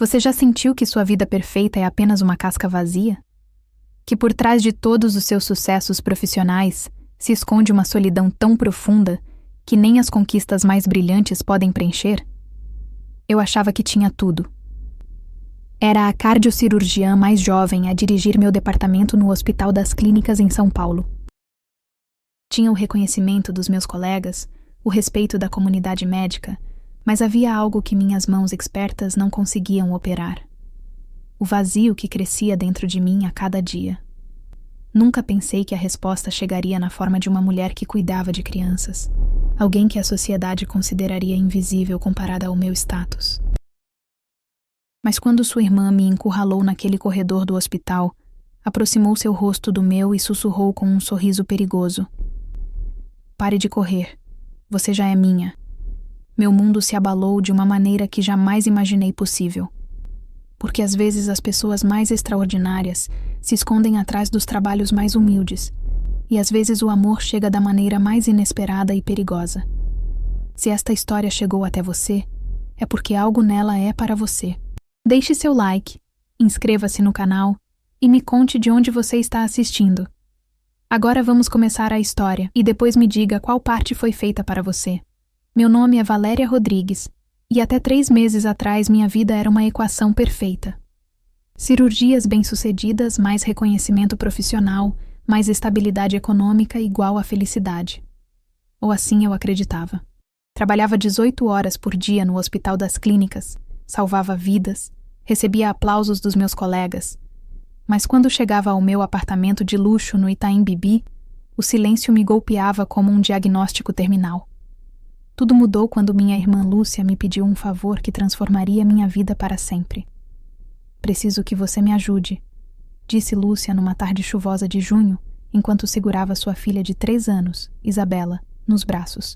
Você já sentiu que sua vida perfeita é apenas uma casca vazia? Que por trás de todos os seus sucessos profissionais se esconde uma solidão tão profunda que nem as conquistas mais brilhantes podem preencher? Eu achava que tinha tudo. Era a cardiocirurgiã mais jovem a dirigir meu departamento no Hospital das Clínicas em São Paulo. Tinha o reconhecimento dos meus colegas, o respeito da comunidade médica, mas havia algo que minhas mãos expertas não conseguiam operar. O vazio que crescia dentro de mim a cada dia. Nunca pensei que a resposta chegaria na forma de uma mulher que cuidava de crianças, alguém que a sociedade consideraria invisível comparada ao meu status. Mas quando sua irmã me encurralou naquele corredor do hospital, aproximou seu rosto do meu e sussurrou com um sorriso perigoso: "Pare de correr. Você já é minha." Meu mundo se abalou de uma maneira que jamais imaginei possível. Porque às vezes as pessoas mais extraordinárias se escondem atrás dos trabalhos mais humildes, e às vezes o amor chega da maneira mais inesperada e perigosa. Se esta história chegou até você, é porque algo nela é para você. Deixe seu like, inscreva-se no canal e me conte de onde você está assistindo. Agora vamos começar a história e depois me diga qual parte foi feita para você. Meu nome é Valéria Rodrigues e até 3 meses atrás minha vida era uma equação perfeita. Cirurgias bem-sucedidas mais reconhecimento profissional, mais estabilidade econômica igual a felicidade. Ou assim eu acreditava. Trabalhava 18 horas por dia no Hospital das Clínicas, salvava vidas, recebia aplausos dos meus colegas. Mas quando chegava ao meu apartamento de luxo no Itaim Bibi, o silêncio me golpeava como um diagnóstico terminal. Tudo mudou quando minha irmã Lúcia me pediu um favor que transformaria minha vida para sempre. "Preciso que você me ajude", disse Lúcia numa tarde chuvosa de junho, enquanto segurava sua filha de 3 anos, Isabela, nos braços.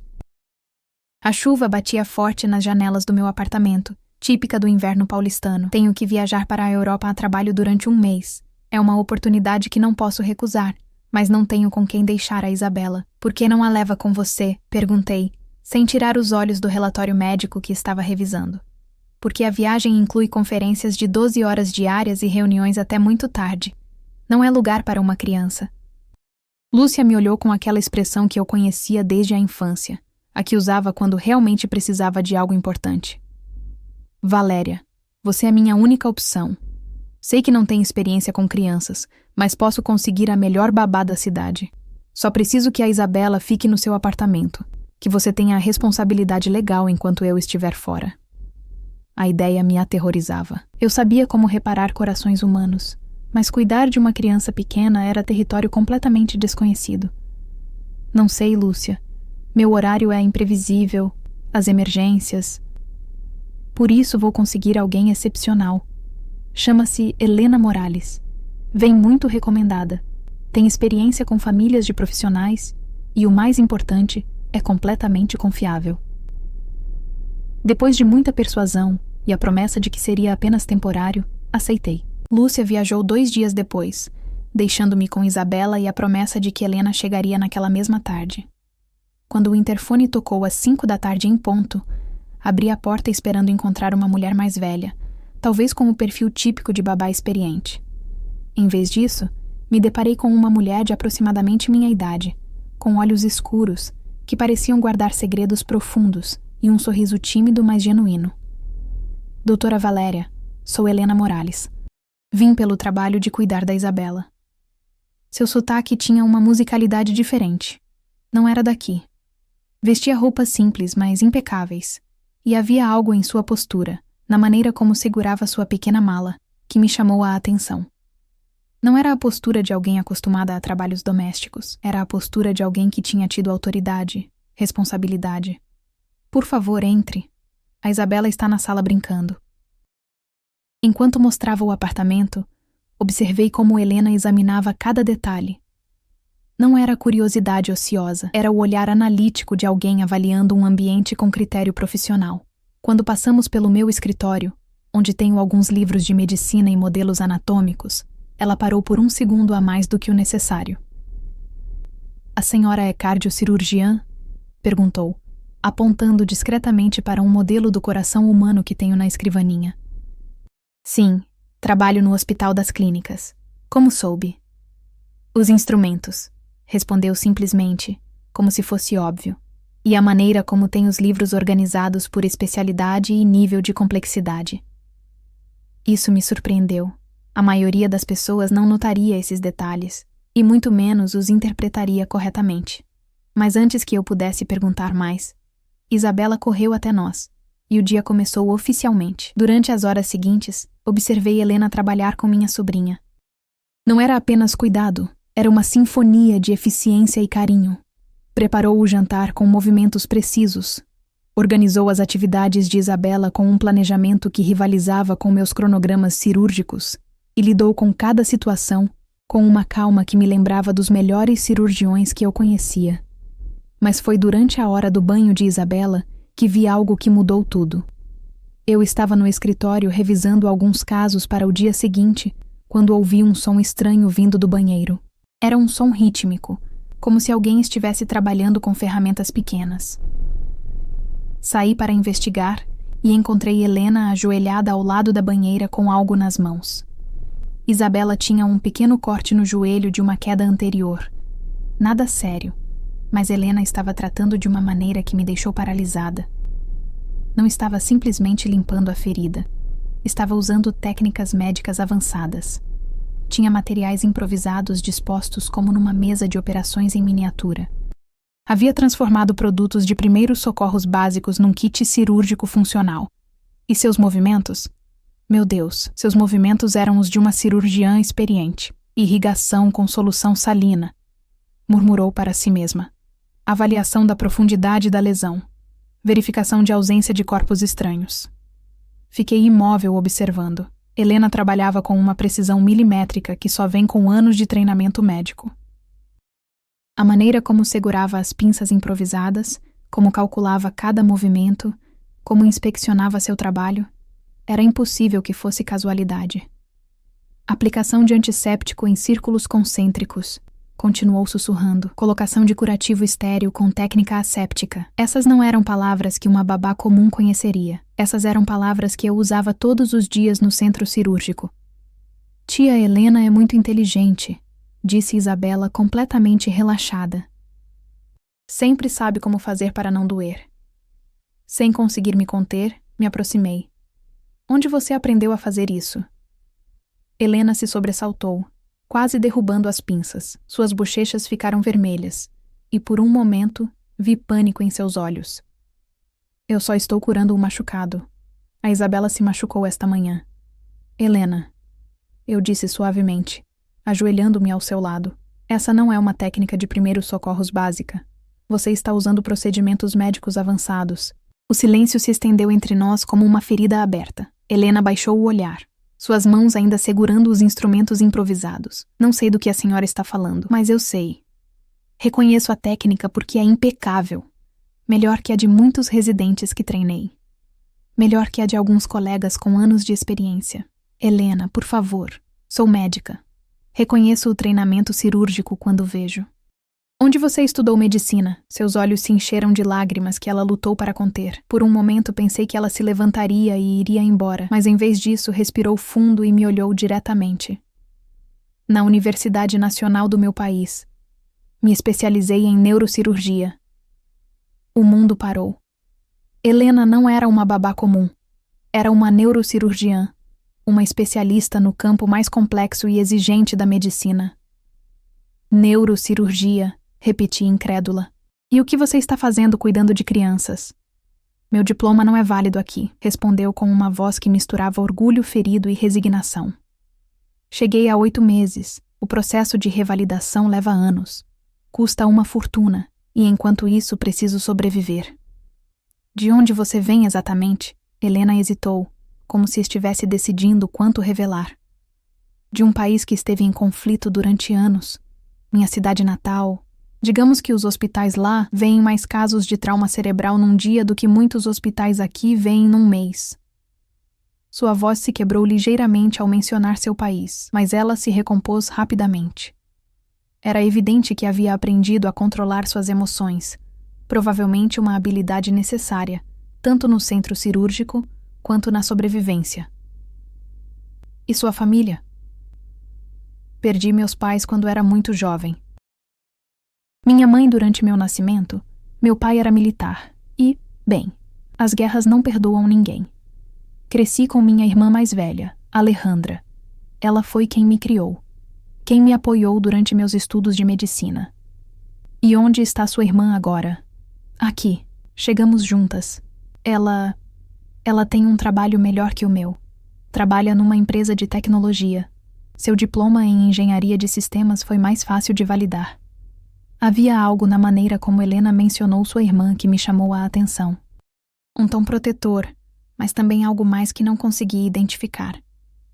A chuva batia forte nas janelas do meu apartamento, típica do inverno paulistano. Tenho que viajar para a Europa a trabalho durante 1 mês. É uma oportunidade que não posso recusar, mas não tenho com quem deixar a Isabela. "Por que não a leva com você?", perguntei, sem tirar os olhos do relatório médico que estava revisando. "Porque a viagem inclui conferências de 12 horas diárias e reuniões até muito tarde. Não é lugar para uma criança." Lúcia me olhou com aquela expressão que eu conhecia desde a infância, a que usava quando realmente precisava de algo importante. "Valéria, você é minha única opção. Sei que não tem experiência com crianças, mas posso conseguir a melhor babá da cidade. Só preciso que a Isabela fique no seu apartamento, que você tenha a responsabilidade legal enquanto eu estiver fora." A ideia me aterrorizava. Eu sabia como reparar corações humanos, mas cuidar de uma criança pequena era território completamente desconhecido. "Não sei, Lúcia. Meu horário é imprevisível, as emergências. Por isso vou conseguir alguém excepcional. Chama-se Helena Morales. Vem muito recomendada. Tem experiência com famílias de profissionais e, o mais importante, é completamente confiável." Depois de muita persuasão e a promessa de que seria apenas temporário, aceitei. Lúcia viajou 2 dias depois, deixando-me com Isabela e a promessa de que Helena chegaria naquela mesma tarde. Quando o interfone tocou às 5 da tarde em ponto, abri a porta esperando encontrar uma mulher mais velha, talvez com o perfil típico de babá experiente. Em vez disso, me deparei com uma mulher de aproximadamente minha idade, com olhos escuros, que pareciam guardar segredos profundos e um sorriso tímido mas genuíno. "Doutora Valéria, sou Helena Morales. Vim pelo trabalho de cuidar da Isabela." Seu sotaque tinha uma musicalidade diferente. Não era daqui. Vestia roupas simples, mas impecáveis, e havia algo em sua postura, na maneira como segurava sua pequena mala, que me chamou a atenção. Não era a postura de alguém acostumada a trabalhos domésticos, era a postura de alguém que tinha tido autoridade, responsabilidade. "Por favor, entre. A Isabela está na sala brincando." Enquanto mostrava o apartamento, observei como Helena examinava cada detalhe. Não era curiosidade ociosa, era o olhar analítico de alguém avaliando um ambiente com critério profissional. Quando passamos pelo meu escritório, onde tenho alguns livros de medicina e modelos anatômicos, ela parou por 1 segundo a mais do que o necessário. "A senhora é cardiocirurgiã?", perguntou, apontando discretamente para um modelo do coração humano que tenho na escrivaninha. Sim, trabalho no Hospital das Clínicas. Como soube? Os instrumentos, respondeu simplesmente, como se fosse óbvio, e a maneira como tem os livros organizados por especialidade e nível de complexidade. Isso me surpreendeu. A maioria das pessoas não notaria esses detalhes, e muito menos os interpretaria corretamente. Mas antes que eu pudesse perguntar mais, Isabela correu até nós, e o dia começou oficialmente. Durante as horas seguintes, observei Helena trabalhar com minha sobrinha. Não era apenas cuidado, era uma sinfonia de eficiência e carinho. Preparou o jantar com movimentos precisos. Organizou as atividades de Isabela com um planejamento que rivalizava com meus cronogramas cirúrgicos e lidou com cada situação com uma calma que me lembrava dos melhores cirurgiões que eu conhecia. Mas foi durante a hora do banho de Isabela que vi algo que mudou tudo. Eu estava no escritório revisando alguns casos para o dia seguinte, quando ouvi um som estranho vindo do banheiro. Era um som rítmico, como se alguém estivesse trabalhando com ferramentas pequenas. Saí para investigar e encontrei Helena ajoelhada ao lado da banheira com algo nas mãos. Isabela tinha um pequeno corte no joelho de uma queda anterior. Nada sério, mas Helena estava tratando de uma maneira que me deixou paralisada. Não estava simplesmente limpando a ferida. Estava usando técnicas médicas avançadas. Tinha materiais improvisados dispostos como numa mesa de operações em miniatura. Havia transformado produtos de primeiros socorros básicos num kit cirúrgico funcional. E seus movimentos? Meu Deus, seus movimentos eram os de uma cirurgiã experiente. Irrigação com solução salina. Murmurou para si mesma. Avaliação da profundidade da lesão. Verificação de ausência de corpos estranhos. Fiquei imóvel observando. Helena trabalhava com uma precisão milimétrica que só vem com anos de treinamento médico. A maneira como segurava as pinças improvisadas, como calculava cada movimento, como inspecionava seu trabalho, era impossível que fosse casualidade. Aplicação de antisséptico em círculos concêntricos, continuou sussurrando. Colocação de curativo estéril com técnica asséptica. Essas não eram palavras que uma babá comum conheceria. Essas eram palavras que eu usava todos os dias no centro cirúrgico. Tia Helena é muito inteligente, disse Isabela completamente relaxada. Sempre sabe como fazer para não doer. Sem conseguir me conter, me aproximei. Onde você aprendeu a fazer isso? Helena se sobressaltou, quase derrubando as pinças. Suas bochechas ficaram vermelhas, e por um momento vi pânico em seus olhos. Eu só estou curando um machucado. A Isabela se machucou esta manhã. Helena, eu disse suavemente, ajoelhando-me ao seu lado. Essa não é uma técnica de primeiros socorros básica. Você está usando procedimentos médicos avançados. O silêncio se estendeu entre nós como uma ferida aberta. Helena baixou o olhar, suas mãos ainda segurando os instrumentos improvisados. Não sei do que a senhora está falando, mas eu sei. Reconheço a técnica porque é impecável. Melhor que a de muitos residentes que treinei. Melhor que a de alguns colegas com anos de experiência. Helena, por favor, sou médica. Reconheço o treinamento cirúrgico quando vejo. Onde você estudou medicina? Seus olhos se encheram de lágrimas que ela lutou para conter. Por um momento pensei que ela se levantaria e iria embora, mas em vez disso respirou fundo e me olhou diretamente. Na Universidade Nacional do meu país. Me especializei em neurocirurgia. O mundo parou. Helena não era uma babá comum. Era uma neurocirurgiã, uma especialista no campo mais complexo e exigente da medicina. Neurocirurgia, repeti incrédula. E o que você está fazendo cuidando de crianças? Meu diploma não é válido aqui, respondeu com uma voz que misturava orgulho ferido e resignação. Cheguei há 8 meses. O processo de revalidação leva anos. Custa uma fortuna, e enquanto isso preciso sobreviver. De onde você vem exatamente? Helena hesitou, como se estivesse decidindo quanto revelar. De um país que esteve em conflito durante anos. Minha cidade natal. Digamos que os hospitais lá veem mais casos de trauma cerebral num dia do que muitos hospitais aqui veem num mês. Sua voz se quebrou ligeiramente ao mencionar seu país, mas ela se recompôs rapidamente. Era evidente que havia aprendido a controlar suas emoções, provavelmente uma habilidade necessária, tanto no centro cirúrgico quanto na sobrevivência. E sua família? Perdi meus pais quando era muito jovem. Minha mãe durante meu nascimento, meu pai era militar e, bem, as guerras não perdoam ninguém. Cresci com minha irmã mais velha, Alejandra. Ela foi quem me criou, quem me apoiou durante meus estudos de medicina. E onde está sua irmã agora? Aqui. Chegamos juntas. Ela tem um trabalho melhor que o meu. Trabalha numa empresa de tecnologia. Seu diploma em engenharia de sistemas foi mais fácil de validar. Havia algo na maneira como Helena mencionou sua irmã que me chamou a atenção. Um tom protetor, mas também algo mais que não consegui identificar.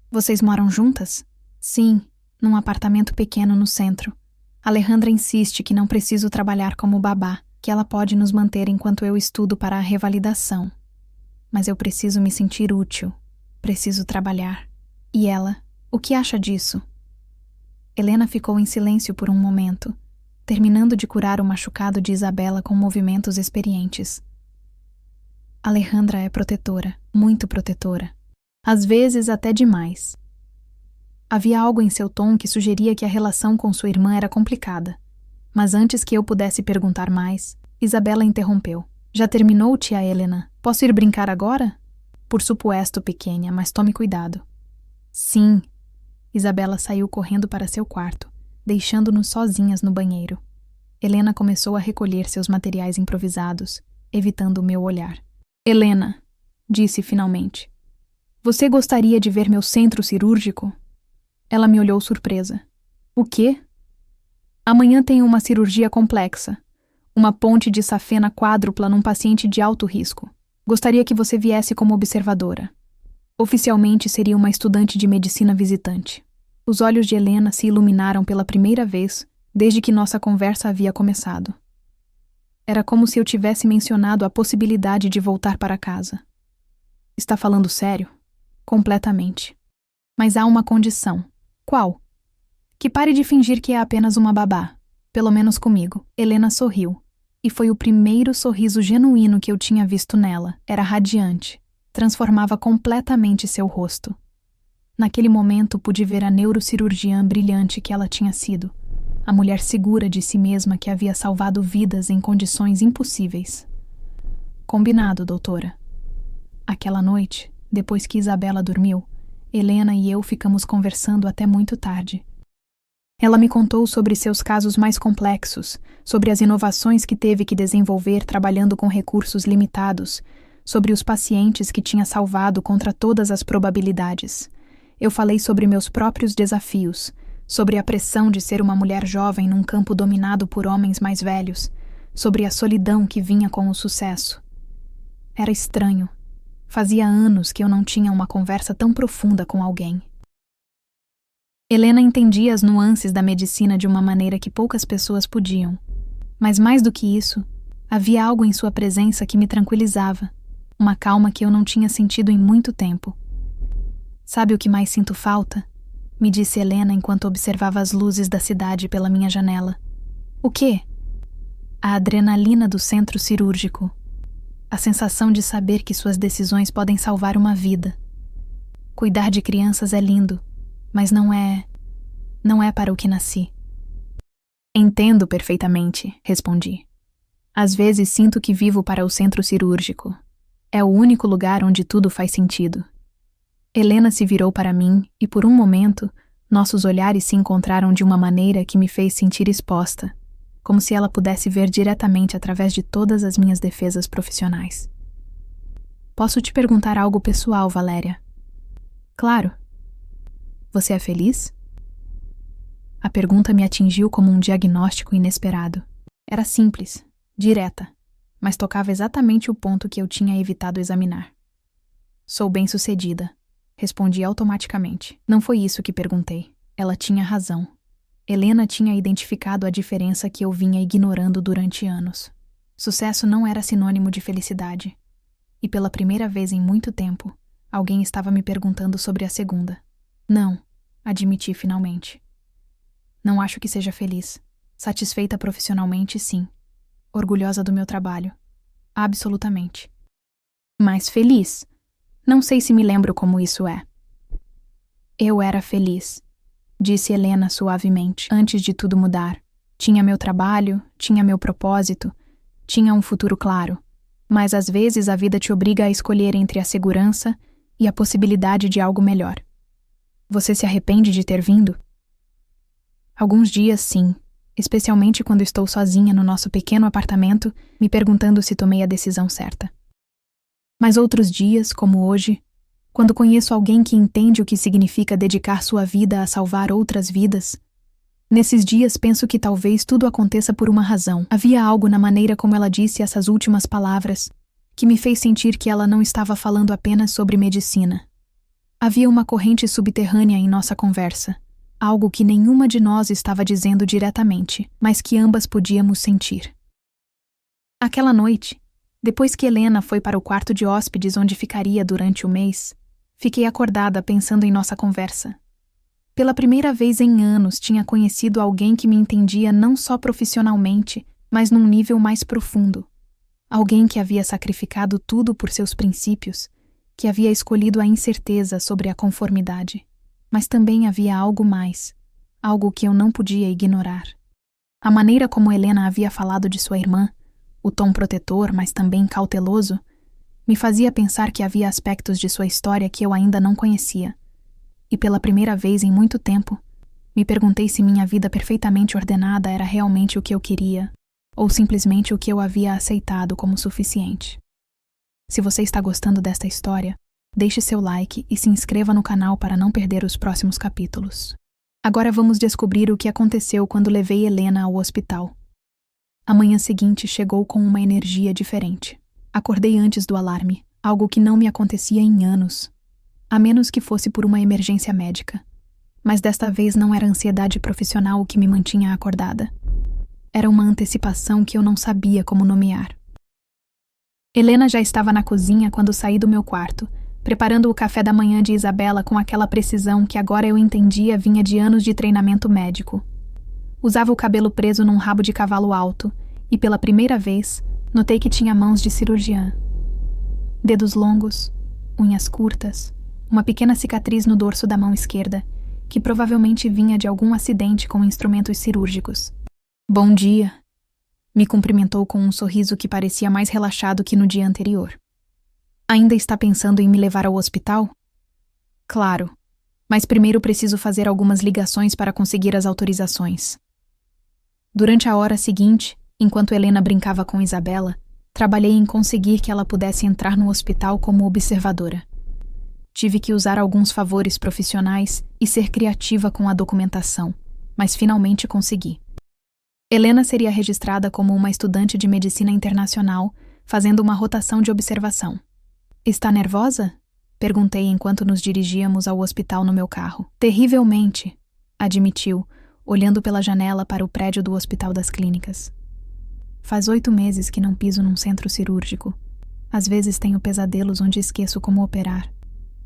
Vocês moram juntas? Sim, num apartamento pequeno no centro. Alejandra insiste que não preciso trabalhar como babá, que ela pode nos manter enquanto eu estudo para a revalidação. Mas eu preciso me sentir útil. Preciso trabalhar. E ela, o que acha disso? Helena ficou em silêncio por um momento, terminando de curar o machucado de Isabela com movimentos experientes. Alejandra é protetora, muito protetora. Às vezes até demais. Havia algo em seu tom que sugeria que a relação com sua irmã era complicada. Mas antes que eu pudesse perguntar mais, Isabela interrompeu. Já terminou, tia Helena? Posso ir brincar agora? Por supuesto, pequena, mas tome cuidado. Sim. Isabela saiu correndo para seu quarto, deixando-nos sozinhas no banheiro. Helena começou a recolher seus materiais improvisados, evitando o meu olhar. Helena, disse finalmente. Você gostaria de ver meu centro cirúrgico? Ela me olhou surpresa. O quê? Amanhã tenho uma cirurgia complexa. Uma ponte de safena quádrupla num paciente de alto risco. Gostaria que você viesse como observadora. Oficialmente seria uma estudante de medicina visitante. Os olhos de Helena se iluminaram pela primeira vez desde que nossa conversa havia começado. Era como se eu tivesse mencionado a possibilidade de voltar para casa. Está falando sério? Completamente. Mas há uma condição. Qual? Que pare de fingir que é apenas uma babá. Pelo menos comigo. Helena sorriu. E foi o primeiro sorriso genuíno que eu tinha visto nela. Era radiante. Transformava completamente seu rosto. Naquele momento pude ver a neurocirurgiã brilhante que ela tinha sido. A mulher segura de si mesma que havia salvado vidas em condições impossíveis. Combinado, doutora. Aquela noite, depois que Isabela dormiu, Helena e eu ficamos conversando até muito tarde. Ela me contou sobre seus casos mais complexos, sobre as inovações que teve que desenvolver trabalhando com recursos limitados, sobre os pacientes que tinha salvado contra todas as probabilidades. Eu falei sobre meus próprios desafios, sobre a pressão de ser uma mulher jovem num campo dominado por homens mais velhos, sobre a solidão que vinha com o sucesso. Era estranho. Fazia anos que eu não tinha uma conversa tão profunda com alguém. Helena entendia as nuances da medicina de uma maneira que poucas pessoas podiam. Mas mais do que isso, havia algo em sua presença que me tranquilizava, uma calma que eu não tinha sentido em muito tempo. Sabe o que mais sinto falta? Me disse Helena enquanto observava as luzes da cidade pela minha janela. O quê? A adrenalina do centro cirúrgico. A sensação de saber que suas decisões podem salvar uma vida. Cuidar de crianças é lindo, mas não é para o que nasci. Entendo perfeitamente, respondi. Às vezes sinto que vivo para o centro cirúrgico. É o único lugar onde tudo faz sentido. Helena se virou para mim e, por um momento, nossos olhares se encontraram de uma maneira que me fez sentir exposta, como se ela pudesse ver diretamente através de todas as minhas defesas profissionais. Posso te perguntar algo pessoal, Valéria? Claro. Você é feliz? A pergunta me atingiu como um diagnóstico inesperado. Era simples, direta, mas tocava exatamente o ponto que eu tinha evitado examinar. Sou bem-sucedida, respondi automaticamente. Não foi isso que perguntei. Ela tinha razão. Helena tinha identificado a diferença que eu vinha ignorando durante anos. Sucesso não era sinônimo de felicidade. E pela primeira vez em muito tempo, alguém estava me perguntando sobre a segunda. Não, admiti finalmente. Não acho que seja feliz. Satisfeita profissionalmente, sim. Orgulhosa do meu trabalho. Absolutamente. Mas feliz? Não sei se me lembro como isso é. Eu era feliz, disse Helena suavemente, antes de tudo mudar. Tinha meu trabalho, tinha meu propósito, tinha um futuro claro. Mas às vezes a vida te obriga a escolher entre a segurança e a possibilidade de algo melhor. Você se arrepende de ter vindo? Alguns dias, sim, especialmente quando estou sozinha no nosso pequeno apartamento, me perguntando se tomei a decisão certa. Mas outros dias, como hoje, quando conheço alguém que entende o que significa dedicar sua vida a salvar outras vidas, nesses dias penso que talvez tudo aconteça por uma razão. Havia algo na maneira como ela disse essas últimas palavras que me fez sentir que ela não estava falando apenas sobre medicina. Havia uma corrente subterrânea em nossa conversa, algo que nenhuma de nós estava dizendo diretamente, mas que ambas podíamos sentir. Aquela noite, depois que Helena foi para o quarto de hóspedes onde ficaria durante o mês, fiquei acordada pensando em nossa conversa. Pela primeira vez em anos tinha conhecido alguém que me entendia não só profissionalmente, mas num nível mais profundo. Alguém que havia sacrificado tudo por seus princípios, que havia escolhido a incerteza sobre a conformidade. Mas também havia algo mais, algo que eu não podia ignorar. A maneira como Helena havia falado de sua irmã, o tom protetor, mas também cauteloso, me fazia pensar que havia aspectos de sua história que eu ainda não conhecia. E pela primeira vez em muito tempo, me perguntei se minha vida perfeitamente ordenada era realmente o que eu queria, ou simplesmente o que eu havia aceitado como suficiente. Se você está gostando desta história, deixe seu like e se inscreva no canal para não perder os próximos capítulos. Agora vamos descobrir o que aconteceu quando levei Helena ao hospital. A manhã seguinte chegou com uma energia diferente. Acordei antes do alarme, algo que não me acontecia em anos, a menos que fosse por uma emergência médica. Mas desta vez não era ansiedade profissional o que me mantinha acordada. Era uma antecipação que eu não sabia como nomear. Helena já estava na cozinha quando saí do meu quarto, preparando o café da manhã de Isabela com aquela precisão que agora eu entendia vinha de anos de treinamento médico. Usava o cabelo preso num rabo de cavalo alto e, pela primeira vez, notei que tinha mãos de cirurgiã. Dedos longos, unhas curtas, uma pequena cicatriz no dorso da mão esquerda, que provavelmente vinha de algum acidente com instrumentos cirúrgicos. Bom dia, me cumprimentou com um sorriso que parecia mais relaxado que no dia anterior. Ainda está pensando em me levar ao hospital? Claro, mas primeiro preciso fazer algumas ligações para conseguir as autorizações. Durante a hora seguinte, enquanto Helena brincava com Isabela, trabalhei em conseguir que ela pudesse entrar no hospital como observadora. Tive que usar alguns favores profissionais e ser criativa com a documentação, mas finalmente consegui. Helena seria registrada como uma estudante de medicina internacional, fazendo uma rotação de observação. Está nervosa? Perguntei enquanto nos dirigíamos ao hospital no meu carro. Terrivelmente, admitiu, olhando pela janela para o prédio do Hospital das Clínicas. Faz 8 meses que não piso num centro cirúrgico. Às vezes tenho pesadelos onde esqueço como operar,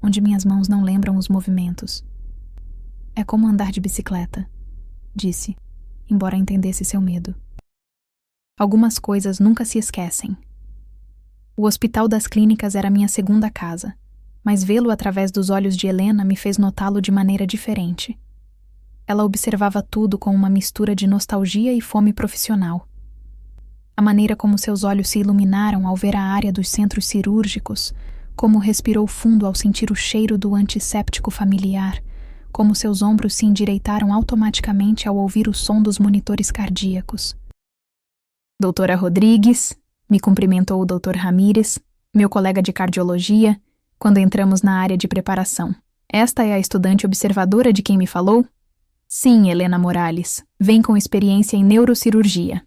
onde minhas mãos não lembram os movimentos. É como andar de bicicleta, disse, embora entendesse seu medo. Algumas coisas nunca se esquecem. O Hospital das Clínicas era minha segunda casa, mas vê-lo através dos olhos de Helena me fez notá-lo de maneira diferente. Ela observava tudo com uma mistura de nostalgia e fome profissional. A maneira como seus olhos se iluminaram ao ver a área dos centros cirúrgicos, como respirou fundo ao sentir o cheiro do antisséptico familiar, como seus ombros se endireitaram automaticamente ao ouvir o som dos monitores cardíacos. Doutora Rodrigues, me cumprimentou o Dr. Ramírez, meu colega de cardiologia, quando entramos na área de preparação. Esta é a estudante observadora de quem me falou? Sim, Helena Morales. Vem com experiência em neurocirurgia.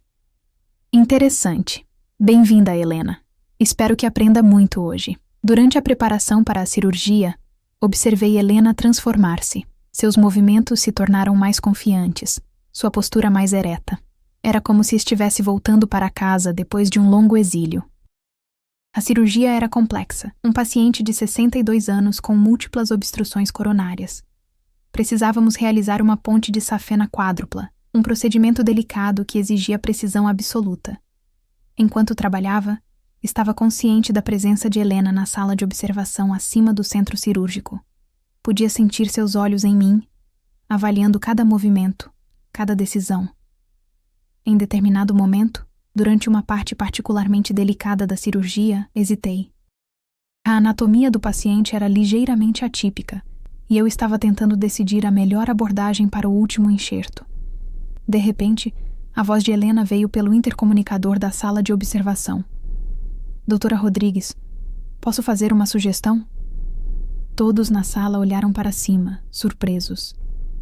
Interessante. Bem-vinda, Helena. Espero que aprenda muito hoje. Durante a preparação para a cirurgia, observei Helena transformar-se. Seus movimentos se tornaram mais confiantes, sua postura mais ereta. Era como se estivesse voltando para casa depois de um longo exílio. A cirurgia era complexa. Um paciente de 62 anos com múltiplas obstruções coronárias. Precisávamos realizar uma ponte de safena quádrupla, um procedimento delicado que exigia precisão absoluta. Enquanto trabalhava, estava consciente da presença de Helena na sala de observação acima do centro cirúrgico. Podia sentir seus olhos em mim, avaliando cada movimento, cada decisão. Em determinado momento, durante uma parte particularmente delicada da cirurgia, hesitei. A anatomia do paciente era ligeiramente atípica, e eu estava tentando decidir a melhor abordagem para o último enxerto. De repente, a voz de Helena veio pelo intercomunicador da sala de observação. Doutora Rodrigues, posso fazer uma sugestão? Todos na sala olharam para cima, surpresos.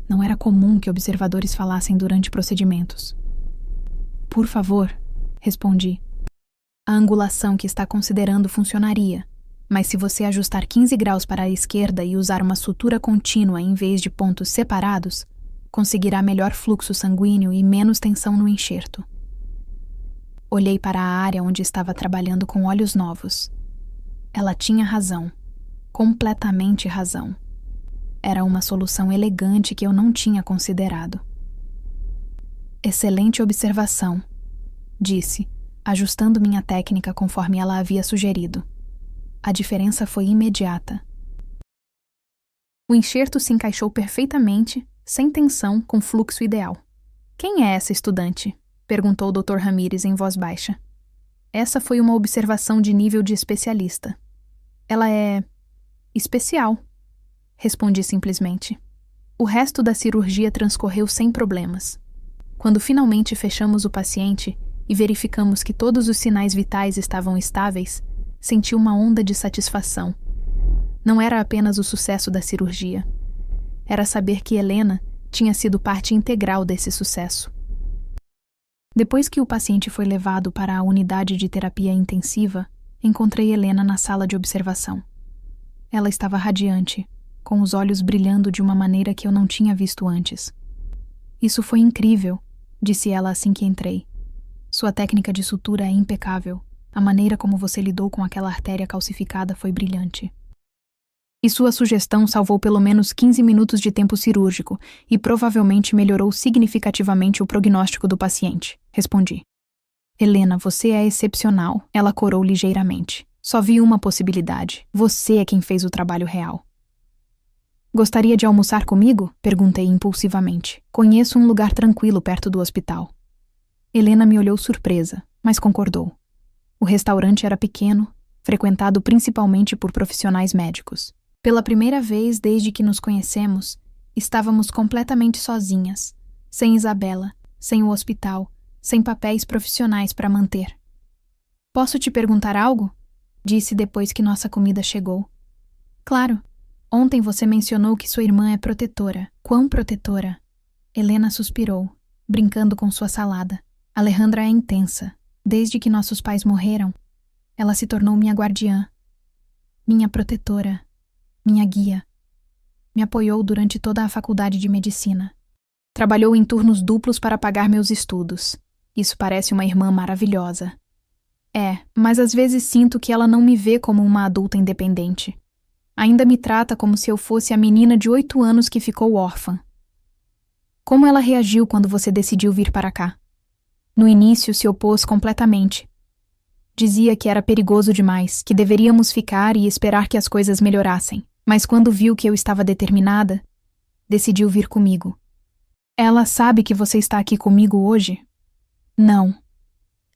Não era comum que observadores falassem durante procedimentos. Por favor, respondi. A angulação que está considerando funcionaria, mas se você ajustar 15 graus para a esquerda e usar uma sutura contínua em vez de pontos separados, conseguirá melhor fluxo sanguíneo e menos tensão no enxerto. Olhei para a área onde estava trabalhando com olhos novos. Ela tinha razão. Completamente razão. Era uma solução elegante que eu não tinha considerado. Excelente observação, disse, ajustando minha técnica conforme ela havia sugerido. A diferença foi imediata. O enxerto se encaixou perfeitamente, sem tensão, com fluxo ideal. Quem é essa estudante? Perguntou o Dr. Ramírez em voz baixa. Essa foi uma observação de nível de especialista. Ela é especial, respondi simplesmente. O resto da cirurgia transcorreu sem problemas. Quando finalmente fechamos o paciente e verificamos que todos os sinais vitais estavam estáveis, senti uma onda de satisfação. Não era apenas o sucesso da cirurgia. Era saber que Helena tinha sido parte integral desse sucesso. Depois que o paciente foi levado para a unidade de terapia intensiva, encontrei Helena na sala de observação. Ela estava radiante, com os olhos brilhando de uma maneira que eu não tinha visto antes. Isso foi incrível, disse ela assim que entrei. Sua técnica de sutura é impecável. A maneira como você lidou com aquela artéria calcificada foi brilhante. E sua sugestão salvou pelo menos 15 minutos de tempo cirúrgico e provavelmente melhorou significativamente o prognóstico do paciente, respondi. Helena, você é excepcional, ela corou ligeiramente. Só vi uma possibilidade. Você é quem fez o trabalho real. Gostaria de almoçar comigo? Perguntei impulsivamente. Conheço um lugar tranquilo perto do hospital. Helena me olhou surpresa, mas concordou. O restaurante era pequeno, frequentado principalmente por profissionais médicos. Pela primeira vez desde que nos conhecemos, estávamos completamente sozinhas, sem Isabela, sem o hospital, sem papéis profissionais para manter. Posso te perguntar algo? Disse depois que nossa comida chegou. Claro. Ontem você mencionou que sua irmã é protetora. Quão protetora? Helena suspirou, brincando com sua salada. Alejandra é intensa. Desde que nossos pais morreram, ela se tornou minha guardiã, minha protetora, minha guia. Me apoiou durante toda a faculdade de medicina. Trabalhou em turnos duplos para pagar meus estudos. Isso parece uma irmã maravilhosa. Mas às vezes sinto que ela não me vê como uma adulta independente. Ainda me trata como se eu fosse a menina de 8 anos que ficou órfã. Como ela reagiu quando você decidiu vir para cá? No início se opôs completamente. Dizia que era perigoso demais, que deveríamos ficar e esperar que as coisas melhorassem. Mas quando viu que eu estava determinada, decidiu vir comigo. Ela sabe que você está aqui comigo hoje? Não,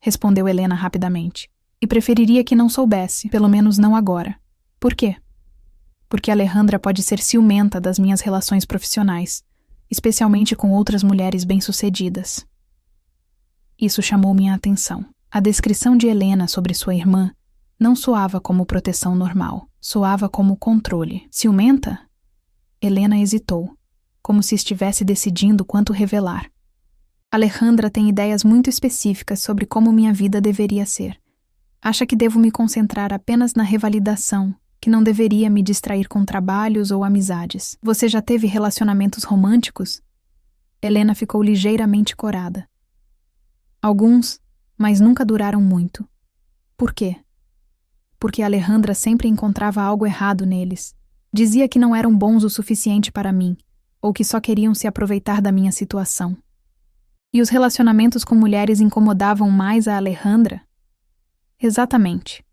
respondeu Helena rapidamente. E preferiria que não soubesse, pelo menos não agora. Por quê? Porque Alejandra pode ser ciumenta das minhas relações profissionais, especialmente com outras mulheres bem-sucedidas. Isso chamou minha atenção. A descrição de Helena sobre sua irmã não soava como proteção normal, soava como controle. Ciumenta? Helena hesitou, como se estivesse decidindo quanto revelar. Alejandra tem ideias muito específicas sobre como minha vida deveria ser. Acha que devo me concentrar apenas na revalidação, que não deveria me distrair com trabalhos ou amizades. Você já teve relacionamentos românticos? Helena ficou ligeiramente corada. Alguns, mas nunca duraram muito. Por quê? Porque Alejandra sempre encontrava algo errado neles. Dizia que não eram bons o suficiente para mim, ou que só queriam se aproveitar da minha situação. E os relacionamentos com mulheres incomodavam mais a Alejandra? Exatamente.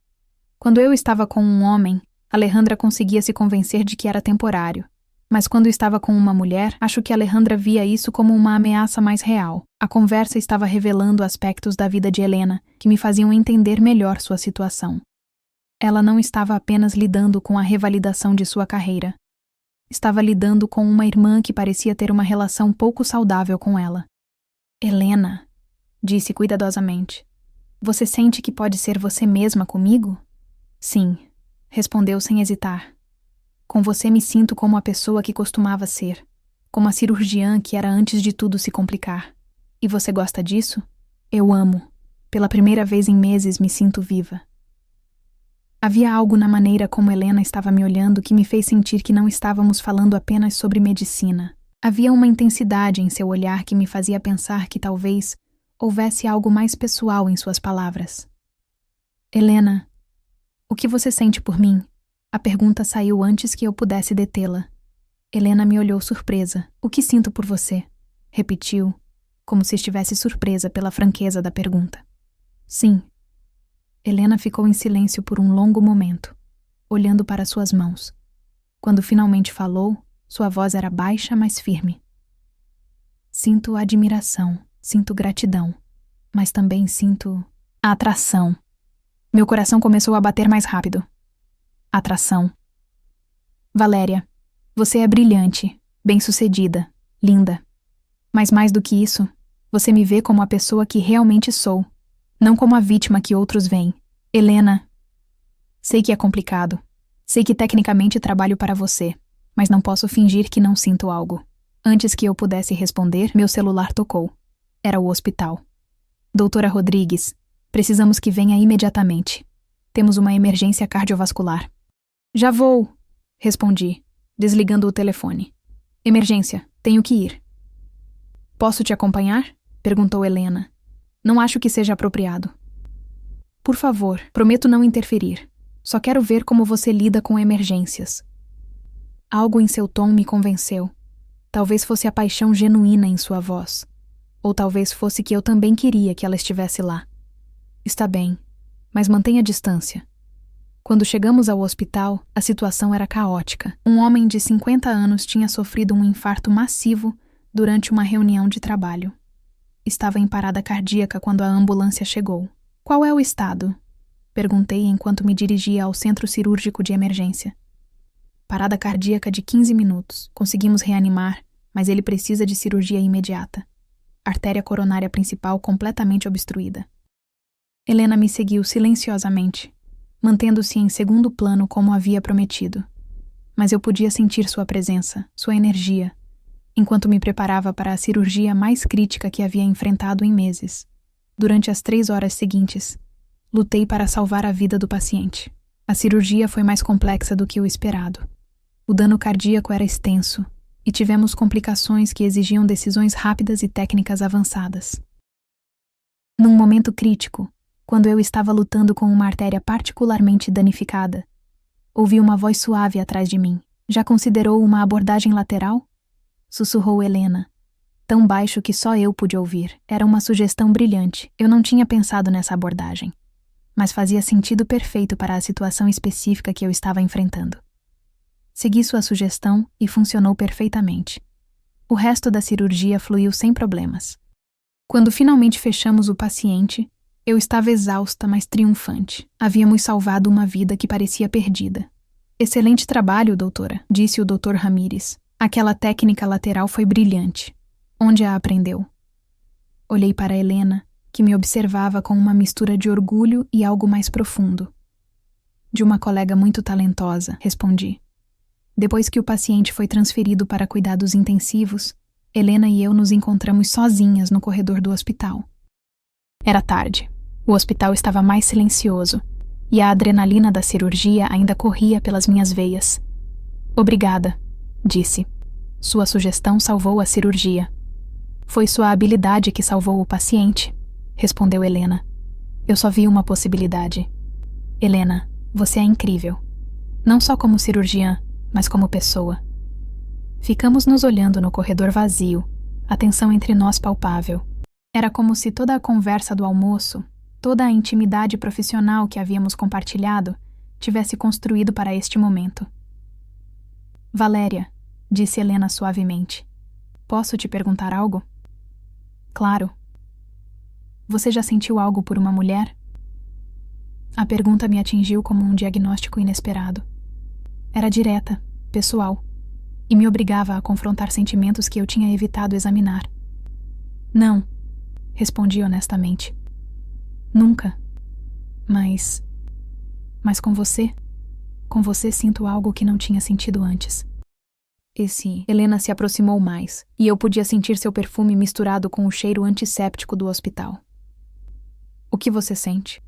Quando eu estava com um homem, Alejandra conseguia se convencer de que era temporário, Mas quando estava com uma mulher, acho que Alejandra via isso como uma ameaça mais real. A conversa estava revelando aspectos da vida de Helena que me faziam entender melhor sua situação. Ela não estava apenas lidando com a revalidação de sua carreira. Estava lidando com uma irmã que parecia ter uma relação pouco saudável com ela. Helena, disse cuidadosamente, você sente que pode ser você mesma comigo? Sim, respondeu sem hesitar. Com você me sinto como a pessoa que costumava ser, como a cirurgiã que era antes de tudo se complicar. E você gosta disso? Eu amo. Pela primeira vez em meses me sinto viva. Havia algo na maneira como Helena estava me olhando que me fez sentir que não estávamos falando apenas sobre medicina. Havia uma intensidade em seu olhar que me fazia pensar que talvez houvesse algo mais pessoal em suas palavras. Helena, o que você sente por mim? A pergunta saiu antes que eu pudesse detê-la. Helena me olhou surpresa. O que sinto por você? Repetiu, como se estivesse surpresa pela franqueza da pergunta. Sim. Helena ficou em silêncio por um longo momento, olhando para suas mãos. Quando finalmente falou, sua voz era baixa, mas firme. Sinto admiração, sinto gratidão, mas também sinto atração. Meu coração começou a bater mais rápido. Atração. Valéria, você é brilhante, bem-sucedida, linda. Mas mais do que isso, você me vê como a pessoa que realmente sou, não como a vítima que outros veem. Helena, sei que é complicado. Sei que tecnicamente trabalho para você, mas não posso fingir que não sinto algo. Antes que eu pudesse responder, meu celular tocou. Era o hospital. Doutora Rodrigues, precisamos que venha imediatamente. Temos uma emergência cardiovascular. Já vou, respondi, desligando o telefone. Emergência, tenho que ir. Posso te acompanhar? Perguntou Helena. Não acho que seja apropriado. Por favor, prometo não interferir. Só quero ver como você lida com emergências. Algo em seu tom me convenceu. Talvez fosse a paixão genuína em sua voz. Ou talvez fosse que eu também queria que ela estivesse lá. Está bem, mas mantenha distância. Quando chegamos ao hospital, a situação era caótica. Um homem de 50 anos tinha sofrido um infarto massivo durante uma reunião de trabalho. Estava em parada cardíaca quando a ambulância chegou. Qual é o estado? Perguntei enquanto me dirigia ao centro cirúrgico de emergência. Parada cardíaca de 15 minutos. Conseguimos reanimar, mas ele precisa de cirurgia imediata. Artéria coronária principal completamente obstruída. Helena me seguiu silenciosamente, mantendo-se em segundo plano como havia prometido. Mas eu podia sentir sua presença, sua energia, enquanto me preparava para a cirurgia mais crítica que havia enfrentado em meses. Durante as 3 horas seguintes, lutei para salvar a vida do paciente. A cirurgia foi mais complexa do que o esperado. O dano cardíaco era extenso e tivemos complicações que exigiam decisões rápidas e técnicas avançadas. Num momento crítico, quando eu estava lutando com uma artéria particularmente danificada, ouvi uma voz suave atrás de mim. Já considerou uma abordagem lateral? Sussurrou Helena, tão baixo que só eu pude ouvir. Era uma sugestão brilhante. Eu não tinha pensado nessa abordagem, mas fazia sentido perfeito para a situação específica que eu estava enfrentando. Segui sua sugestão e funcionou perfeitamente. O resto da cirurgia fluiu sem problemas. Quando finalmente fechamos o paciente, eu estava exausta, mas triunfante. Havíamos salvado uma vida que parecia perdida. Excelente trabalho, doutora, disse o Dr. Ramírez. Aquela técnica lateral foi brilhante. Onde a aprendeu? Olhei para Helena, que me observava com uma mistura de orgulho e algo mais profundo. De uma colega muito talentosa, respondi. Depois que o paciente foi transferido para cuidados intensivos, Helena e eu nos encontramos sozinhas no corredor do hospital. Era tarde. O hospital estava mais silencioso e a adrenalina da cirurgia ainda corria pelas minhas veias. Obrigada, disse. Sua sugestão salvou a cirurgia. Foi sua habilidade que salvou o paciente, respondeu Helena. Eu só vi uma possibilidade. Helena, você é incrível. Não só como cirurgiã, mas como pessoa. Ficamos nos olhando no corredor vazio, a tensão entre nós palpável. Era como se toda a conversa do almoço, toda a intimidade profissional que havíamos compartilhado, tivesse construído para este momento. Valéria, disse Helena suavemente. Posso te perguntar algo? Claro. Você já sentiu algo por uma mulher? A pergunta me atingiu como um diagnóstico inesperado. Era direta, pessoal, e me obrigava a confrontar sentimentos que eu tinha evitado examinar. Não, respondi honestamente. Nunca. Mas com você sinto algo que não tinha sentido antes. Helena se aproximou mais, e eu podia sentir seu perfume misturado com o cheiro antisséptico do hospital. O que você sente?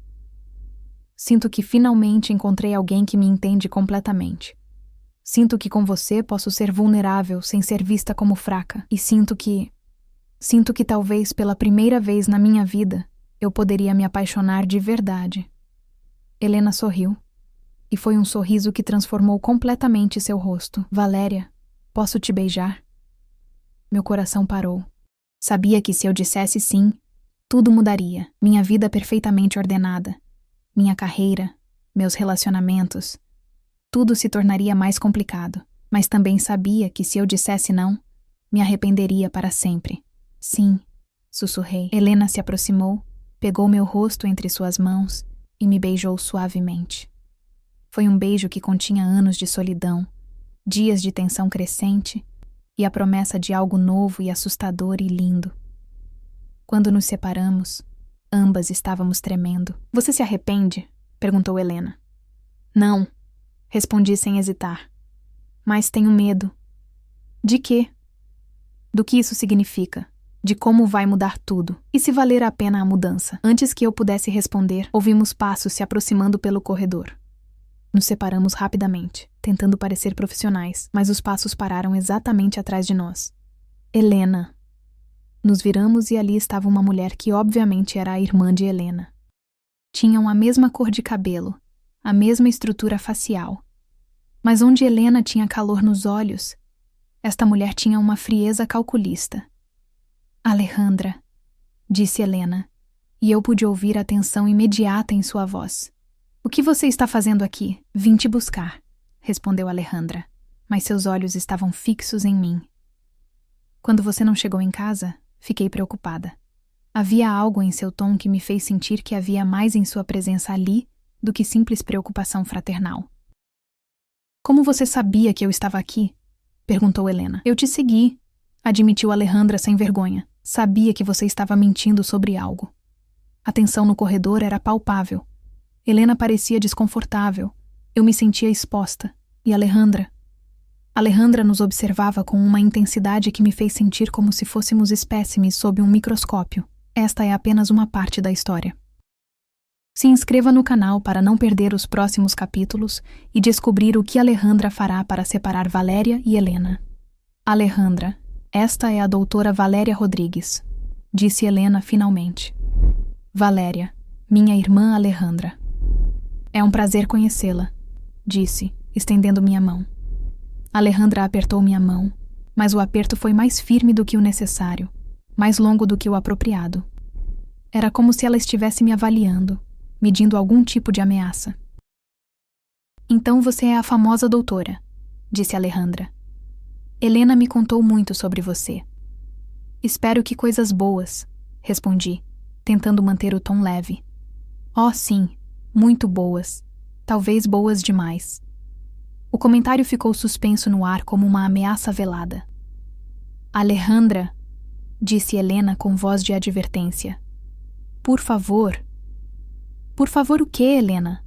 Sinto que finalmente encontrei alguém que me entende completamente. Sinto que com você posso ser vulnerável sem ser vista como fraca, e sinto que talvez pela primeira vez na minha vida eu poderia me apaixonar de verdade. Helena sorriu, e foi um sorriso que transformou completamente seu rosto. Valéria, posso te beijar? Meu coração parou. Sabia que se eu dissesse sim, tudo mudaria. Minha vida perfeitamente ordenada, minha carreira, meus relacionamentos, tudo se tornaria mais complicado. Mas também sabia que se eu dissesse não, me arrependeria para sempre. Sim, sussurrei. Helena se aproximou, pegou meu rosto entre suas mãos e me beijou suavemente. Foi um beijo que continha anos de solidão, dias de tensão crescente e a promessa de algo novo e assustador e lindo. Quando nos separamos, ambas estávamos tremendo. Você se arrepende? Perguntou Helena. Não, respondi sem hesitar. Mas tenho medo. De quê? Do que isso significa? De como vai mudar tudo? E se valer a pena a mudança? Antes que eu pudesse responder, ouvimos passos se aproximando pelo corredor. Nos separamos rapidamente, tentando parecer profissionais, mas os passos pararam exatamente atrás de nós. Helena. Nos viramos e ali estava uma mulher que obviamente era a irmã de Helena. Tinham a mesma cor de cabelo, a mesma estrutura facial. Mas onde Helena tinha calor nos olhos, esta mulher tinha uma frieza calculista. Alejandra, disse Helena, e eu pude ouvir a tensão imediata em sua voz. O que você está fazendo aqui? Vim te buscar, respondeu Alejandra, mas seus olhos estavam fixos em mim. Quando você não chegou em casa, fiquei preocupada. Havia algo em seu tom que me fez sentir que havia mais em sua presença ali do que simples preocupação fraternal. Como você sabia que eu estava aqui? Perguntou Helena. Eu te segui, admitiu Alejandra sem vergonha. Sabia que você estava mentindo sobre algo. A tensão no corredor era palpável. Helena parecia desconfortável. Eu me sentia exposta. E Alejandra nos observava com uma intensidade que me fez sentir como se fôssemos espécimes sob um microscópio. Esta é apenas uma parte da história. Se inscreva no canal para não perder os próximos capítulos e descobrir o que Alejandra fará para separar Valéria e Helena. Alejandra, esta é a doutora Valéria Rodrigues, disse Helena finalmente. Valéria, minha irmã Alejandra. É um prazer conhecê-la, disse, estendendo minha mão. Alejandra apertou minha mão, mas o aperto foi mais firme do que o necessário, mais longo do que o apropriado. Era como se ela estivesse me avaliando, medindo algum tipo de ameaça. Então você é a famosa doutora, disse Alejandra. Helena me contou muito sobre você. Espero que coisas boas, respondi, tentando manter o tom leve. Oh, sim, muito boas. Talvez boas demais. O comentário ficou suspenso no ar como uma ameaça velada. Alejandra, disse Helena com voz de advertência. Por favor. Por favor o quê, Helena?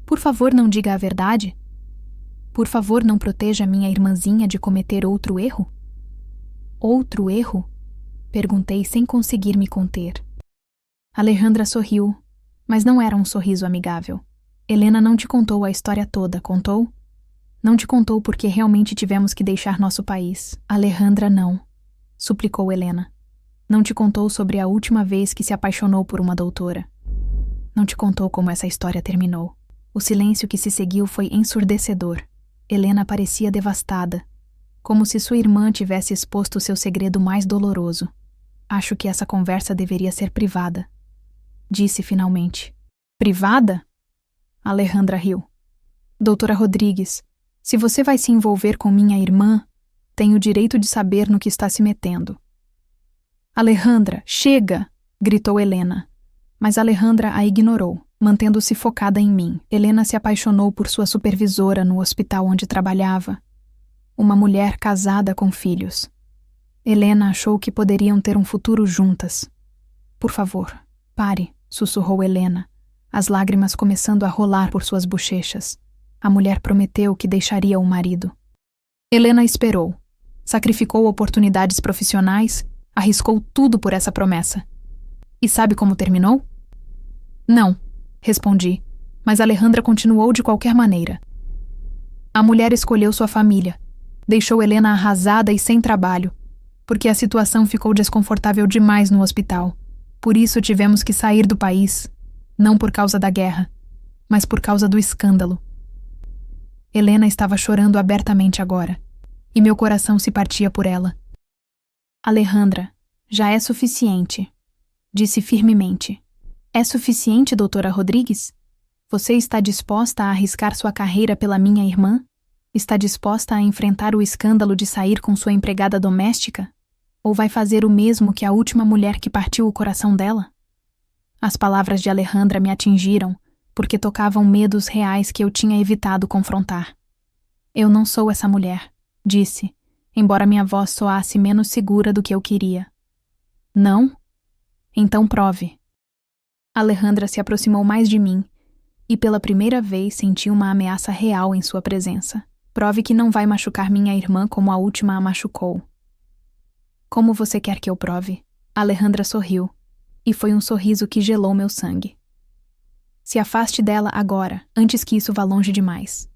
Por favor não diga a verdade? Por favor não proteja minha irmãzinha de cometer outro erro? Outro erro? Perguntei sem conseguir me conter. Alejandra sorriu, mas não era um sorriso amigável. Helena não te contou a história toda, contou? Não te contou porque realmente tivemos que deixar nosso país. Alejandra não, suplicou Helena. Não te contou sobre a última vez que se apaixonou por uma doutora. Não te contou como essa história terminou. O silêncio que se seguiu foi ensurdecedor. Helena parecia devastada, como se sua irmã tivesse exposto seu segredo mais doloroso. Acho que essa conversa deveria ser privada, disse finalmente. Privada? Alejandra riu. Doutora Rodrigues, se você vai se envolver com minha irmã, Tem o direito de saber no que está se metendo. Alejandra, chega! Gritou Helena. Mas Alejandra a ignorou, mantendo-se focada em mim. Helena se apaixonou por sua supervisora no hospital onde trabalhava. Uma mulher casada com filhos. Helena achou que poderiam ter um futuro juntas. Por favor, pare, sussurrou Helena, as lágrimas começando a rolar por suas bochechas. A mulher prometeu que deixaria o marido. Helena esperou. Sacrificou oportunidades profissionais, arriscou tudo por essa promessa. E sabe como terminou? Não, respondi, mas Alejandra continuou de qualquer maneira. A mulher escolheu sua família, deixou Helena arrasada e sem trabalho, porque a situação ficou desconfortável demais no hospital. Por isso tivemos que sair do país, não por causa da guerra, mas por causa do escândalo. Helena estava chorando abertamente agora, e meu coração se partia por ela. Alejandra, já é suficiente, disse firmemente. É suficiente, doutora Rodrigues? Você está disposta a arriscar sua carreira pela minha irmã? Está disposta a enfrentar o escândalo de sair com sua empregada doméstica? Ou vai fazer o mesmo que a última mulher que partiu o coração dela? As palavras de Alejandra me atingiram, porque tocavam medos reais que eu tinha evitado confrontar. Eu não sou essa mulher, disse, embora minha voz soasse menos segura do que eu queria. Não? Então prove. Alejandra se aproximou mais de mim, e pela primeira vez senti uma ameaça real em sua presença. Prove que não vai machucar minha irmã como a última a machucou. Como você quer que eu prove? Alejandra sorriu, e foi um sorriso que gelou meu sangue. Se afaste dela agora, antes que isso vá longe demais.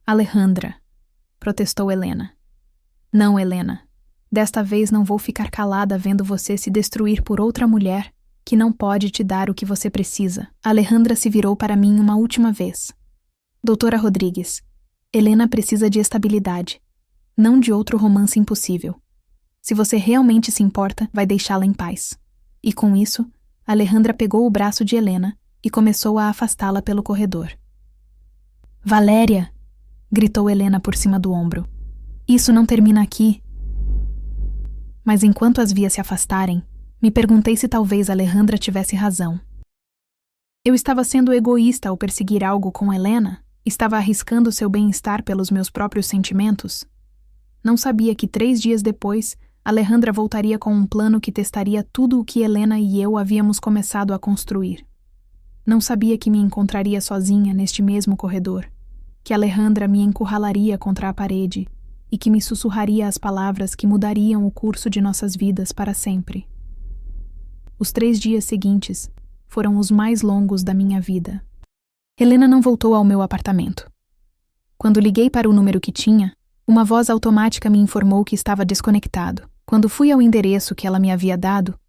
Alejandra, protestou Helena. Não, Helena. Desta vez não vou ficar calada vendo você se destruir por outra mulher que não pode te dar o que você precisa. Alejandra se virou para mim uma última vez. Doutora Rodrigues, Helena precisa de estabilidade, não de outro romance impossível. Se você realmente se importa, vai deixá-la em paz. E com isso, Alejandra pegou o braço de Helena e começou a afastá-la pelo corredor. Valéria! Gritou Helena por cima do ombro. Isso não termina aqui. Mas enquanto as via se afastarem, me perguntei se talvez Alejandra tivesse razão. Eu estava sendo egoísta ao perseguir algo com Helena? Estava arriscando seu bem-estar pelos meus próprios sentimentos? Não sabia que 3 dias depois, Alejandra voltaria com um plano que testaria tudo o que Helena e eu havíamos começado a construir. Não sabia que me encontraria sozinha neste mesmo corredor, que Alejandra me encurralaria contra a parede e que me sussurraria as palavras que mudariam o curso de nossas vidas para sempre. Os 3 dias seguintes foram os mais longos da minha vida. Helena não voltou ao meu apartamento. Quando liguei para o número que tinha, uma voz automática me informou que estava desconectado. Quando fui ao endereço que ela me havia dado,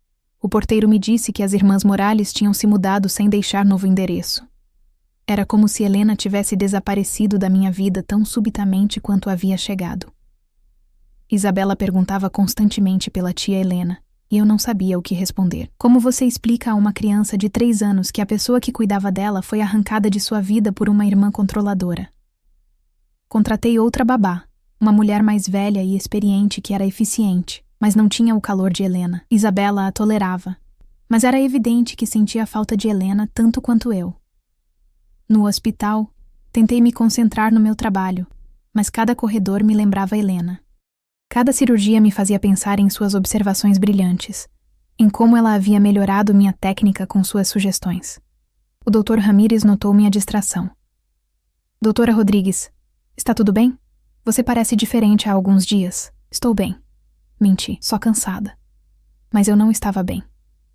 o porteiro me disse que as irmãs Morales tinham se mudado sem deixar novo endereço. Era como se Helena tivesse desaparecido da minha vida tão subitamente quanto havia chegado. Isabela perguntava constantemente pela tia Helena, e eu não sabia o que responder. Como você explica a uma criança de 3 anos que a pessoa que cuidava dela foi arrancada de sua vida por uma irmã controladora? Contratei outra babá, uma mulher mais velha e experiente que era eficiente, mas não tinha o calor de Helena. Isabela a tolerava, mas era evidente que sentia a falta de Helena tanto quanto eu. No hospital, tentei me concentrar no meu trabalho, mas cada corredor me lembrava Helena. Cada cirurgia me fazia pensar em suas observações brilhantes, em como ela havia melhorado minha técnica com suas sugestões. O Dr. Ramírez notou minha distração. Doutora Rodrigues, está tudo bem? Você parece diferente há alguns dias. Estou bem. Menti, só cansada. Mas eu não estava bem.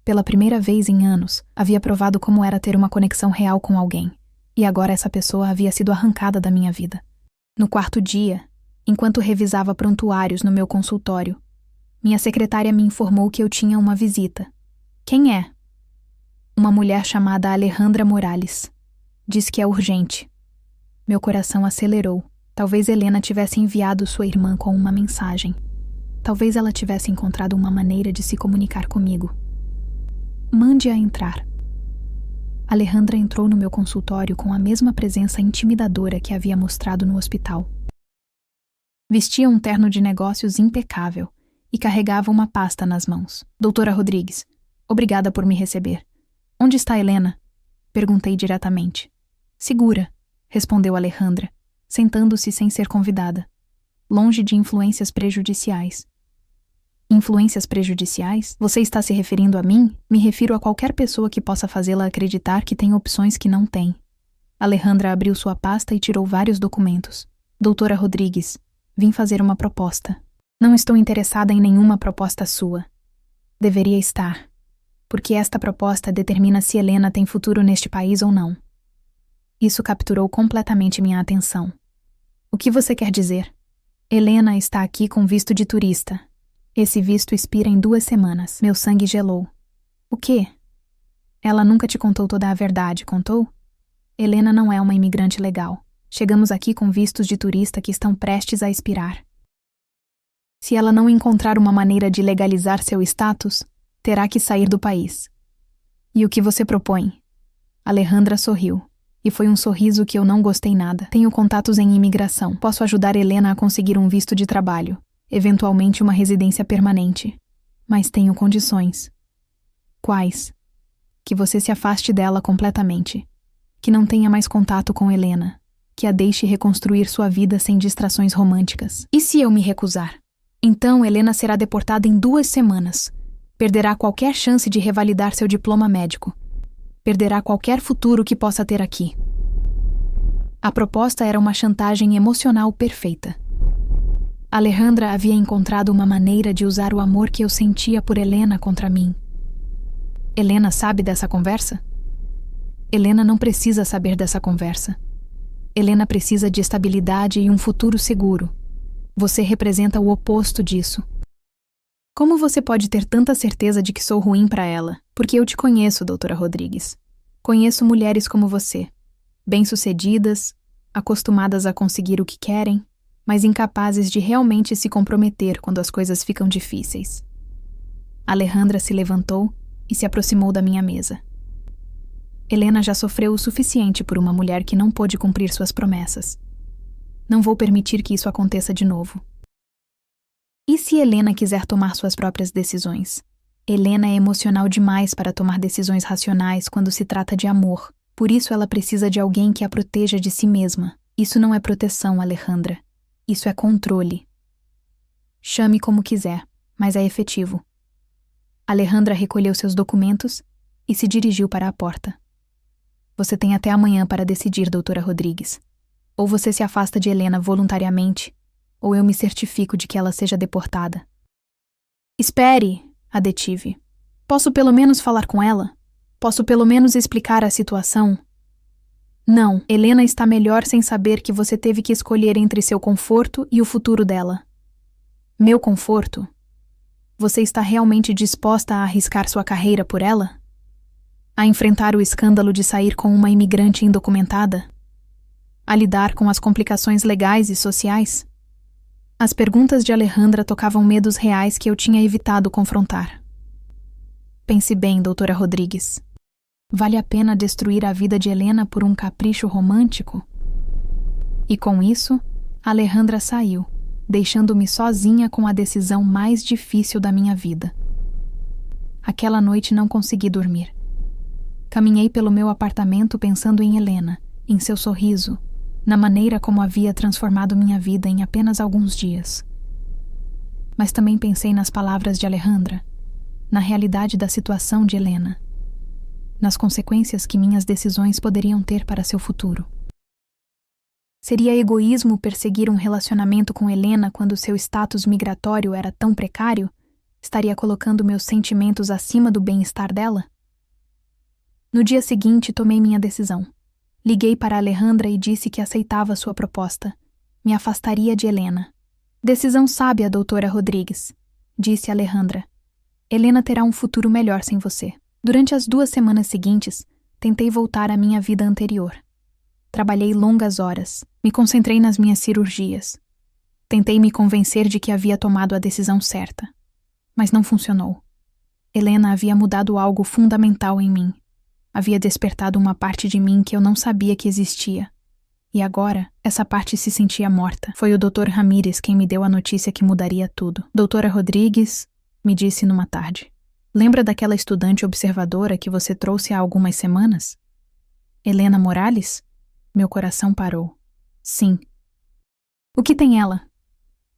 Pela primeira vez em anos, havia provado como era ter uma conexão real com alguém, e agora essa pessoa havia sido arrancada da minha vida. No 4º dia, enquanto revisava prontuários no meu consultório, minha secretária me informou que eu tinha uma visita. Quem é? Uma mulher chamada Alejandra Morales. Diz que é urgente. Meu coração acelerou. Talvez Helena tivesse enviado sua irmã com uma mensagem. Talvez ela tivesse encontrado uma maneira de se comunicar comigo. Mande-a entrar. Alejandra entrou no meu consultório com a mesma presença intimidadora que havia mostrado no hospital. Vestia um terno de negócios impecável e carregava uma pasta nas mãos. Doutora Rodrigues, obrigada por me receber. Onde está Helena? Perguntei diretamente. Segura, respondeu Alejandra, sentando-se sem ser convidada. Longe de influências prejudiciais. Influências prejudiciais? Você está se referindo a mim? Me refiro a qualquer pessoa que possa fazê-la acreditar que tem opções que não tem. Alejandra abriu sua pasta e tirou vários documentos. Doutora Rodrigues, vim fazer uma proposta. Não estou interessada em nenhuma proposta sua. Deveria estar, porque esta proposta determina se Helena tem futuro neste país ou não. Isso capturou completamente minha atenção. O que você quer dizer? Helena está aqui com visto de turista. Esse visto expira em 2 semanas. Meu sangue gelou. O quê? Ela nunca te contou toda a verdade, contou? Helena não é uma imigrante legal. Chegamos aqui com vistos de turista que estão prestes a expirar. Se ela não encontrar uma maneira de legalizar seu status, terá que sair do país. E o que você propõe? Alejandra sorriu. E foi um sorriso que eu não gostei nada. Tenho contatos em imigração. Posso ajudar Helena a conseguir um visto de trabalho, eventualmente uma residência permanente. Mas tenho condições. Quais? Que você se afaste dela completamente. Que não tenha mais contato com Helena. Que a deixe reconstruir sua vida sem distrações românticas. E se eu me recusar? Então Helena será deportada em 2 semanas. Perderá qualquer chance de revalidar seu diploma médico. Perderá qualquer futuro que possa ter aqui. A proposta era uma chantagem emocional perfeita. Alejandra havia encontrado uma maneira de usar o amor que eu sentia por Helena contra mim. Helena sabe dessa conversa? Helena não precisa saber dessa conversa. Helena precisa de estabilidade e um futuro seguro. Você representa o oposto disso. Como você pode ter tanta certeza de que sou ruim para ela? Porque eu te conheço, doutora Rodrigues. Conheço mulheres como você, bem-sucedidas, acostumadas a conseguir o que querem, mas incapazes de realmente se comprometer quando as coisas ficam difíceis. Alejandra se levantou e se aproximou da minha mesa. Helena já sofreu o suficiente por uma mulher que não pôde cumprir suas promessas. Não vou permitir que isso aconteça de novo. E se Helena quiser tomar suas próprias decisões? Helena é emocional demais para tomar decisões racionais quando se trata de amor. Por isso ela precisa de alguém que a proteja de si mesma. Isso não é proteção, Alejandra. Isso é controle. Chame como quiser, mas é efetivo. Alejandra recolheu seus documentos e se dirigiu para a porta. Você tem até amanhã para decidir, doutora Rodrigues. Ou você se afasta de Helena voluntariamente, ou eu me certifico de que ela seja deportada. Espere, a detive. Posso pelo menos falar com ela? Posso pelo menos explicar a situação? Não, Helena está melhor sem saber que você teve que escolher entre seu conforto e o futuro dela. Meu conforto? Você está realmente disposta a arriscar sua carreira por ela? A enfrentar o escândalo de sair com uma imigrante indocumentada? A lidar com as complicações legais e sociais? As perguntas de Alejandra tocavam medos reais que eu tinha evitado confrontar. Pense bem, doutora Rodrigues. Vale a pena destruir a vida de Helena por um capricho romântico? E com isso, Alejandra saiu, deixando-me sozinha com a decisão mais difícil da minha vida. Aquela noite não consegui dormir. Caminhei pelo meu apartamento pensando em Helena, em seu sorriso, na maneira como havia transformado minha vida em apenas alguns dias. Mas também pensei nas palavras de Alejandra, na realidade da situação de Helena, nas consequências que minhas decisões poderiam ter para seu futuro. Seria egoísmo perseguir um relacionamento com Helena quando seu status migratório era tão precário? Estaria colocando meus sentimentos acima do bem-estar dela? No dia seguinte, tomei minha decisão. Liguei para Alejandra e disse que aceitava sua proposta. Me afastaria de Helena. Decisão sábia, doutora Rodrigues, disse Alejandra. Helena terá um futuro melhor sem você. Durante as 2 semanas seguintes, tentei voltar à minha vida anterior. Trabalhei longas horas, me concentrei nas minhas cirurgias. Tentei me convencer de que havia tomado a decisão certa. Mas não funcionou. Helena havia mudado algo fundamental em mim. Havia despertado uma parte de mim que eu não sabia que existia. E agora, essa parte se sentia morta. Foi o Dr. Ramírez quem me deu a notícia que mudaria tudo. Doutora Rodrigues, me disse numa tarde. Lembra daquela estudante observadora que você trouxe há algumas semanas? Helena Morales? Meu coração parou. Sim. O que tem ela?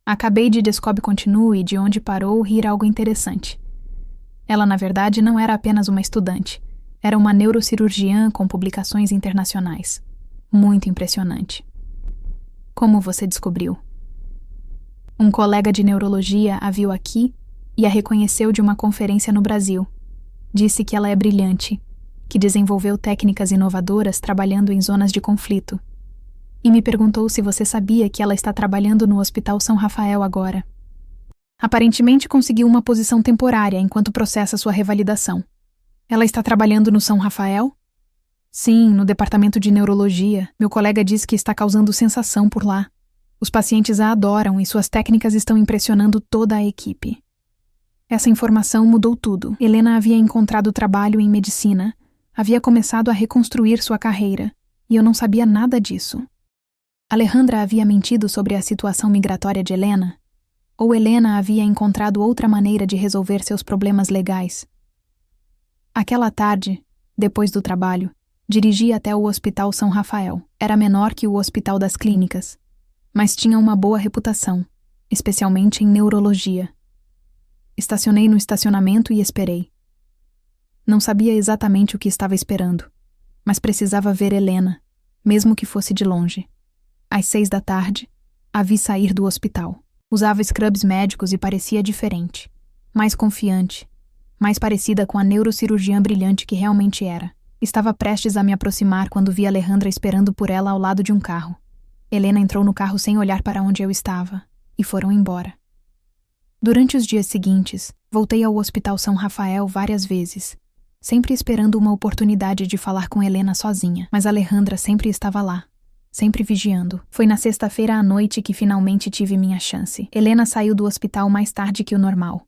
Acabei de Descobre Continue, de onde parou, rir algo interessante. Ela, na verdade, não era apenas uma estudante. Era uma neurocirurgiã com publicações internacionais. Muito impressionante. Como você descobriu? Um colega de neurologia a viu aqui e a reconheceu de uma conferência no Brasil. Disse que ela é brilhante, que desenvolveu técnicas inovadoras trabalhando em zonas de conflito. E me perguntou se você sabia que ela está trabalhando no Hospital São Rafael agora. Aparentemente conseguiu uma posição temporária enquanto processa sua revalidação. Ela está trabalhando no São Rafael? Sim, no departamento de neurologia. Meu colega diz que está causando sensação por lá. Os pacientes a adoram e suas técnicas estão impressionando toda a equipe. Essa informação mudou tudo. Helena havia encontrado trabalho em medicina, havia começado a reconstruir sua carreira, e eu não sabia nada disso. Alejandra havia mentido sobre a situação migratória de Helena? Ou Helena havia encontrado outra maneira de resolver seus problemas legais? Aquela tarde, depois do trabalho, dirigi até o Hospital São Rafael. Era menor que o Hospital das Clínicas, mas tinha uma boa reputação, especialmente em neurologia. Estacionei no estacionamento e esperei. Não sabia exatamente o que estava esperando, mas precisava ver Helena, mesmo que fosse de longe. Às 6 da tarde, a vi sair do hospital. Usava scrubs médicos e parecia diferente, mais confiante, mais parecida com a neurocirurgiã brilhante que realmente era. Estava prestes a me aproximar quando vi Alejandra esperando por ela ao lado de um carro. Helena entrou no carro sem olhar para onde eu estava, e foram embora. Durante os dias seguintes, voltei ao Hospital São Rafael várias vezes, sempre esperando uma oportunidade de falar com Helena sozinha, mas Alejandra sempre estava lá, sempre vigiando. Foi na sexta-feira à noite que finalmente tive minha chance. Helena saiu do hospital mais tarde que o normal.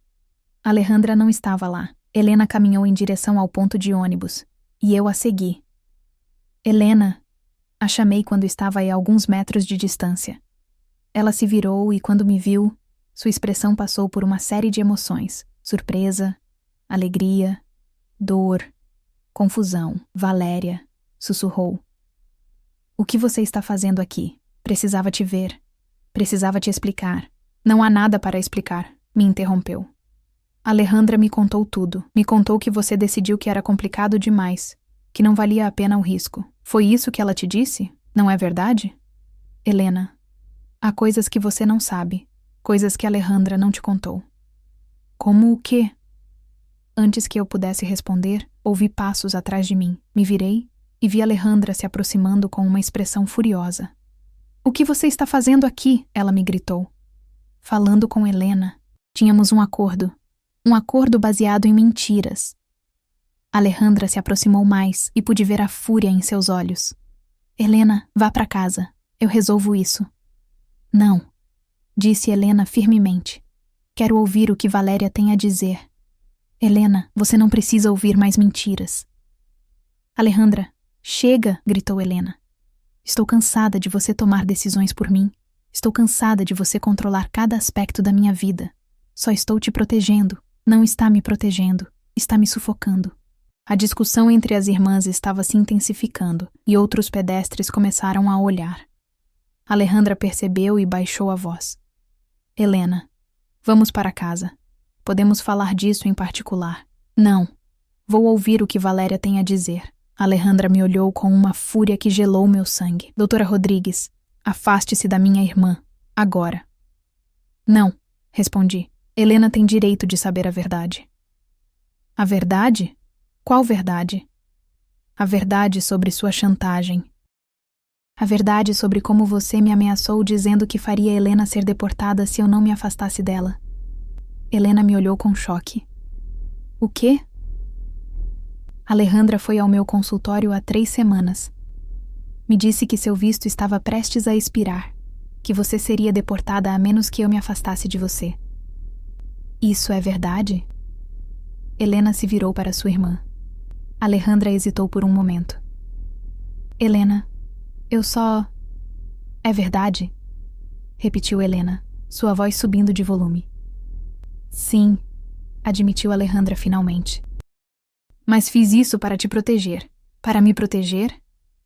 Alejandra não estava lá. Helena caminhou em direção ao ponto de ônibus, e eu a segui. Helena, a chamei quando estava a alguns metros de distância. Ela se virou e, quando me viu, sua expressão passou por uma série de emoções: surpresa, alegria, dor, confusão. Valéria, sussurrou. O que você está fazendo aqui? Precisava te ver. Precisava te explicar. Não há nada para explicar, me interrompeu. Alejandra me contou tudo. Me contou que você decidiu que era complicado demais, que não valia a pena o risco. Foi isso que ela te disse? Não é verdade? Helena, há coisas que você não sabe. Coisas que Alejandra não te contou. Como o quê? Antes que eu pudesse responder, ouvi passos atrás de mim. Me virei e vi Alejandra se aproximando com uma expressão furiosa. O que você está fazendo aqui? Ela me gritou. Falando com Helena. Tínhamos um acordo. Um acordo baseado em mentiras. Alejandra se aproximou mais e pude ver a fúria em seus olhos. Helena, vá para casa. Eu resolvo isso. Não. Disse Helena firmemente. Quero ouvir o que Valéria tem a dizer. Helena, você não precisa ouvir mais mentiras. Alejandra, chega, gritou Helena. Estou cansada de você tomar decisões por mim. Estou cansada de você controlar cada aspecto da minha vida. Só estou te protegendo. Não está me protegendo. Está me sufocando. A discussão entre as irmãs estava se intensificando e outros pedestres começaram a olhar. Alejandra percebeu e baixou a voz. Helena, vamos para casa. Podemos falar disso em particular. Não. Vou ouvir o que Valéria tem a dizer. Alejandra me olhou com uma fúria que gelou meu sangue. Doutora Rodrigues, afaste-se da minha irmã. Agora. Não, respondi. Helena tem direito de saber a verdade. A verdade? Qual verdade? A verdade sobre sua chantagem. A verdade sobre como você me ameaçou dizendo que faria Helena ser deportada se eu não me afastasse dela. Helena me olhou com choque. O quê? Alejandra foi ao meu consultório há 3 semanas. Me disse que seu visto estava prestes a expirar, que você seria deportada a menos que eu me afastasse de você. Isso é verdade? Helena se virou para sua irmã. Alejandra hesitou por um momento. Helena, eu só... É verdade? Repetiu Helena, sua voz subindo de volume. Sim, admitiu Alejandra finalmente. Mas fiz isso para te proteger. Para me proteger?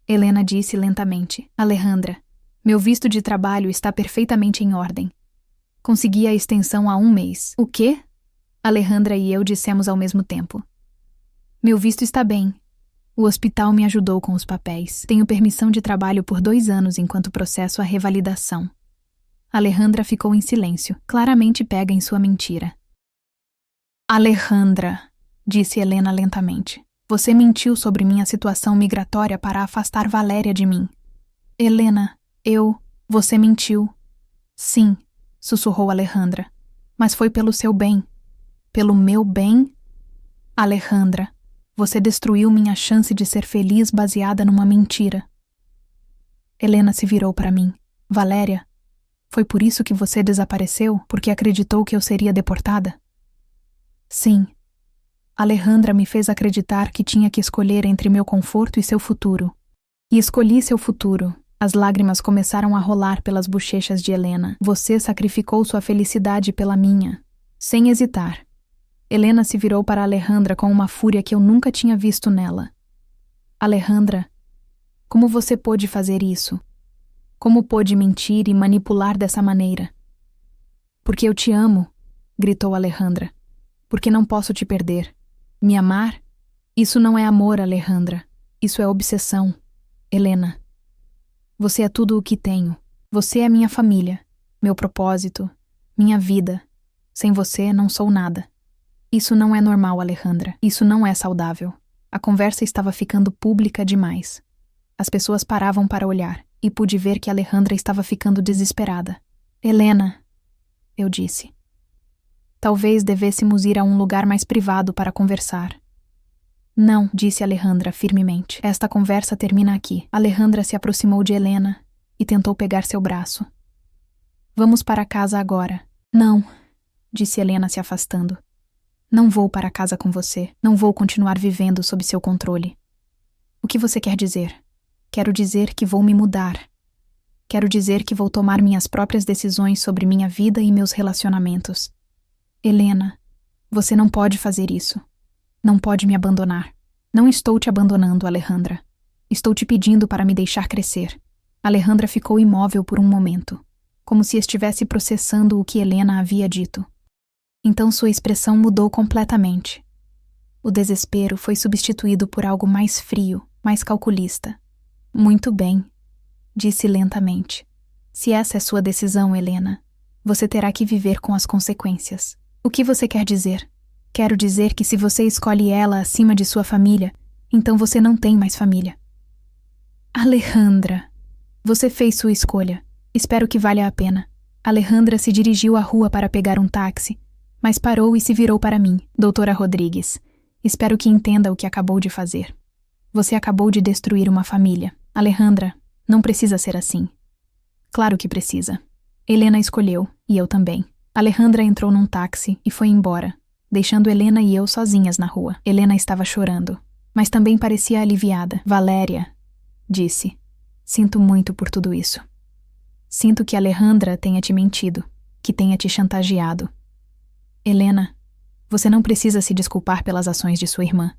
Helena disse lentamente. Alejandra, meu visto de trabalho está perfeitamente em ordem. Consegui a extensão há 1 mês. O quê? Alejandra e eu dissemos ao mesmo tempo. Meu visto está bem. O hospital me ajudou com os papéis. Tenho permissão de trabalho por 2 anos enquanto processo a revalidação. Alejandra ficou em silêncio, claramente pega em sua mentira. Alejandra, disse Helena lentamente, você mentiu sobre minha situação migratória para afastar Valéria de mim. Helena, você mentiu. Sim, sussurrou Alejandra, mas foi pelo seu bem. Pelo meu bem? Alejandra, você destruiu minha chance de ser feliz baseada numa mentira. Helena se virou para mim. Valéria, foi por isso que você desapareceu? Porque acreditou que eu seria deportada? Sim. Alejandra me fez acreditar que tinha que escolher entre meu conforto e seu futuro. E escolhi seu futuro. As lágrimas começaram a rolar pelas bochechas de Helena. Você sacrificou sua felicidade pela minha. Sem hesitar. Helena se virou para Alejandra com uma fúria que eu nunca tinha visto nela. Alejandra, como você pôde fazer isso? Como pôde mentir e manipular dessa maneira? Porque eu te amo, gritou Alejandra. Porque não posso te perder. Me amar? Isso não é amor, Alejandra. Isso é obsessão. Helena, você é tudo o que tenho. Você é minha família, meu propósito, minha vida. Sem você, não sou nada. Isso não é normal, Alejandra. Isso não é saudável. A conversa estava ficando pública demais. As pessoas paravam para olhar, e pude ver que Alejandra estava ficando desesperada. Helena, eu disse. Talvez devêssemos ir a um lugar mais privado para conversar. Não, disse Alejandra firmemente. Esta conversa termina aqui. Alejandra se aproximou de Helena e tentou pegar seu braço. Vamos para casa agora. Não, disse Helena se afastando. Não vou para casa com você. Não vou continuar vivendo sob seu controle. O que você quer dizer? Quero dizer que vou me mudar. Quero dizer que vou tomar minhas próprias decisões sobre minha vida e meus relacionamentos. Helena, você não pode fazer isso. Não pode me abandonar. Não estou te abandonando, Alejandra. Estou te pedindo para me deixar crescer. Alejandra ficou imóvel por um momento, como se estivesse processando o que Helena havia dito. Então sua expressão mudou completamente. O desespero foi substituído por algo mais frio, mais calculista. Muito bem, disse lentamente. Se essa é sua decisão, Helena, você terá que viver com as consequências. O que você quer dizer? Quero dizer que se você escolhe ela acima de sua família, então você não tem mais família. Alejandra, você fez sua escolha. Espero que valha a pena. Alejandra se dirigiu à rua para pegar um táxi, mas parou e se virou para mim. Doutora Rodrigues, espero que entenda o que acabou de fazer. Você acabou de destruir uma família. Alejandra, não precisa ser assim. Claro que precisa. Helena escolheu, e eu também. Alejandra entrou num táxi e foi embora, deixando Helena e eu sozinhas na rua. Helena estava chorando, mas também parecia aliviada. Valéria, disse, sinto muito por tudo isso. Sinto que Alejandra tenha te mentido, que tenha te chantageado. Helena, você não precisa se desculpar pelas ações de sua irmã.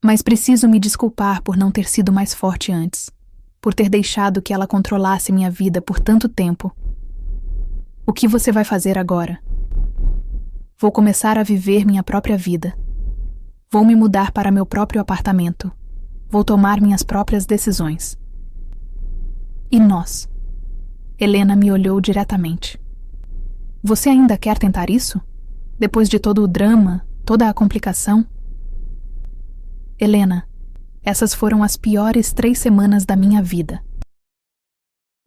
Mas preciso me desculpar por não ter sido mais forte antes, por ter deixado que ela controlasse minha vida por tanto tempo. O que você vai fazer agora? Vou começar a viver minha própria vida. Vou me mudar para meu próprio apartamento. Vou tomar minhas próprias decisões. E nós? Helena me olhou diretamente. Você ainda quer tentar isso? Depois de todo o drama, toda a complicação? Helena, essas foram as piores 3 semanas da minha vida.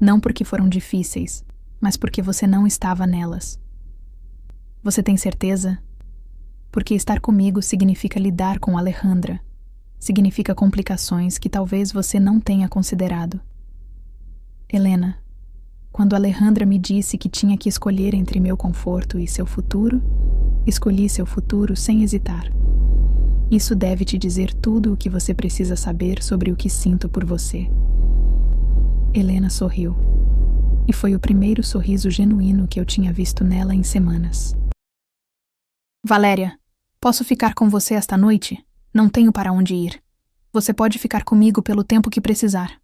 Não porque foram difíceis, mas porque você não estava nelas. Você tem certeza? Porque estar comigo significa lidar com Alejandra. Significa complicações que talvez você não tenha considerado. Helena, quando Alejandra me disse que tinha que escolher entre meu conforto e seu futuro, escolhi seu futuro sem hesitar. Isso deve te dizer tudo o que você precisa saber sobre o que sinto por você. Helena sorriu. E foi o primeiro sorriso genuíno que eu tinha visto nela em semanas. Valéria, posso ficar com você esta noite? Não tenho para onde ir. Você pode ficar comigo pelo tempo que precisar.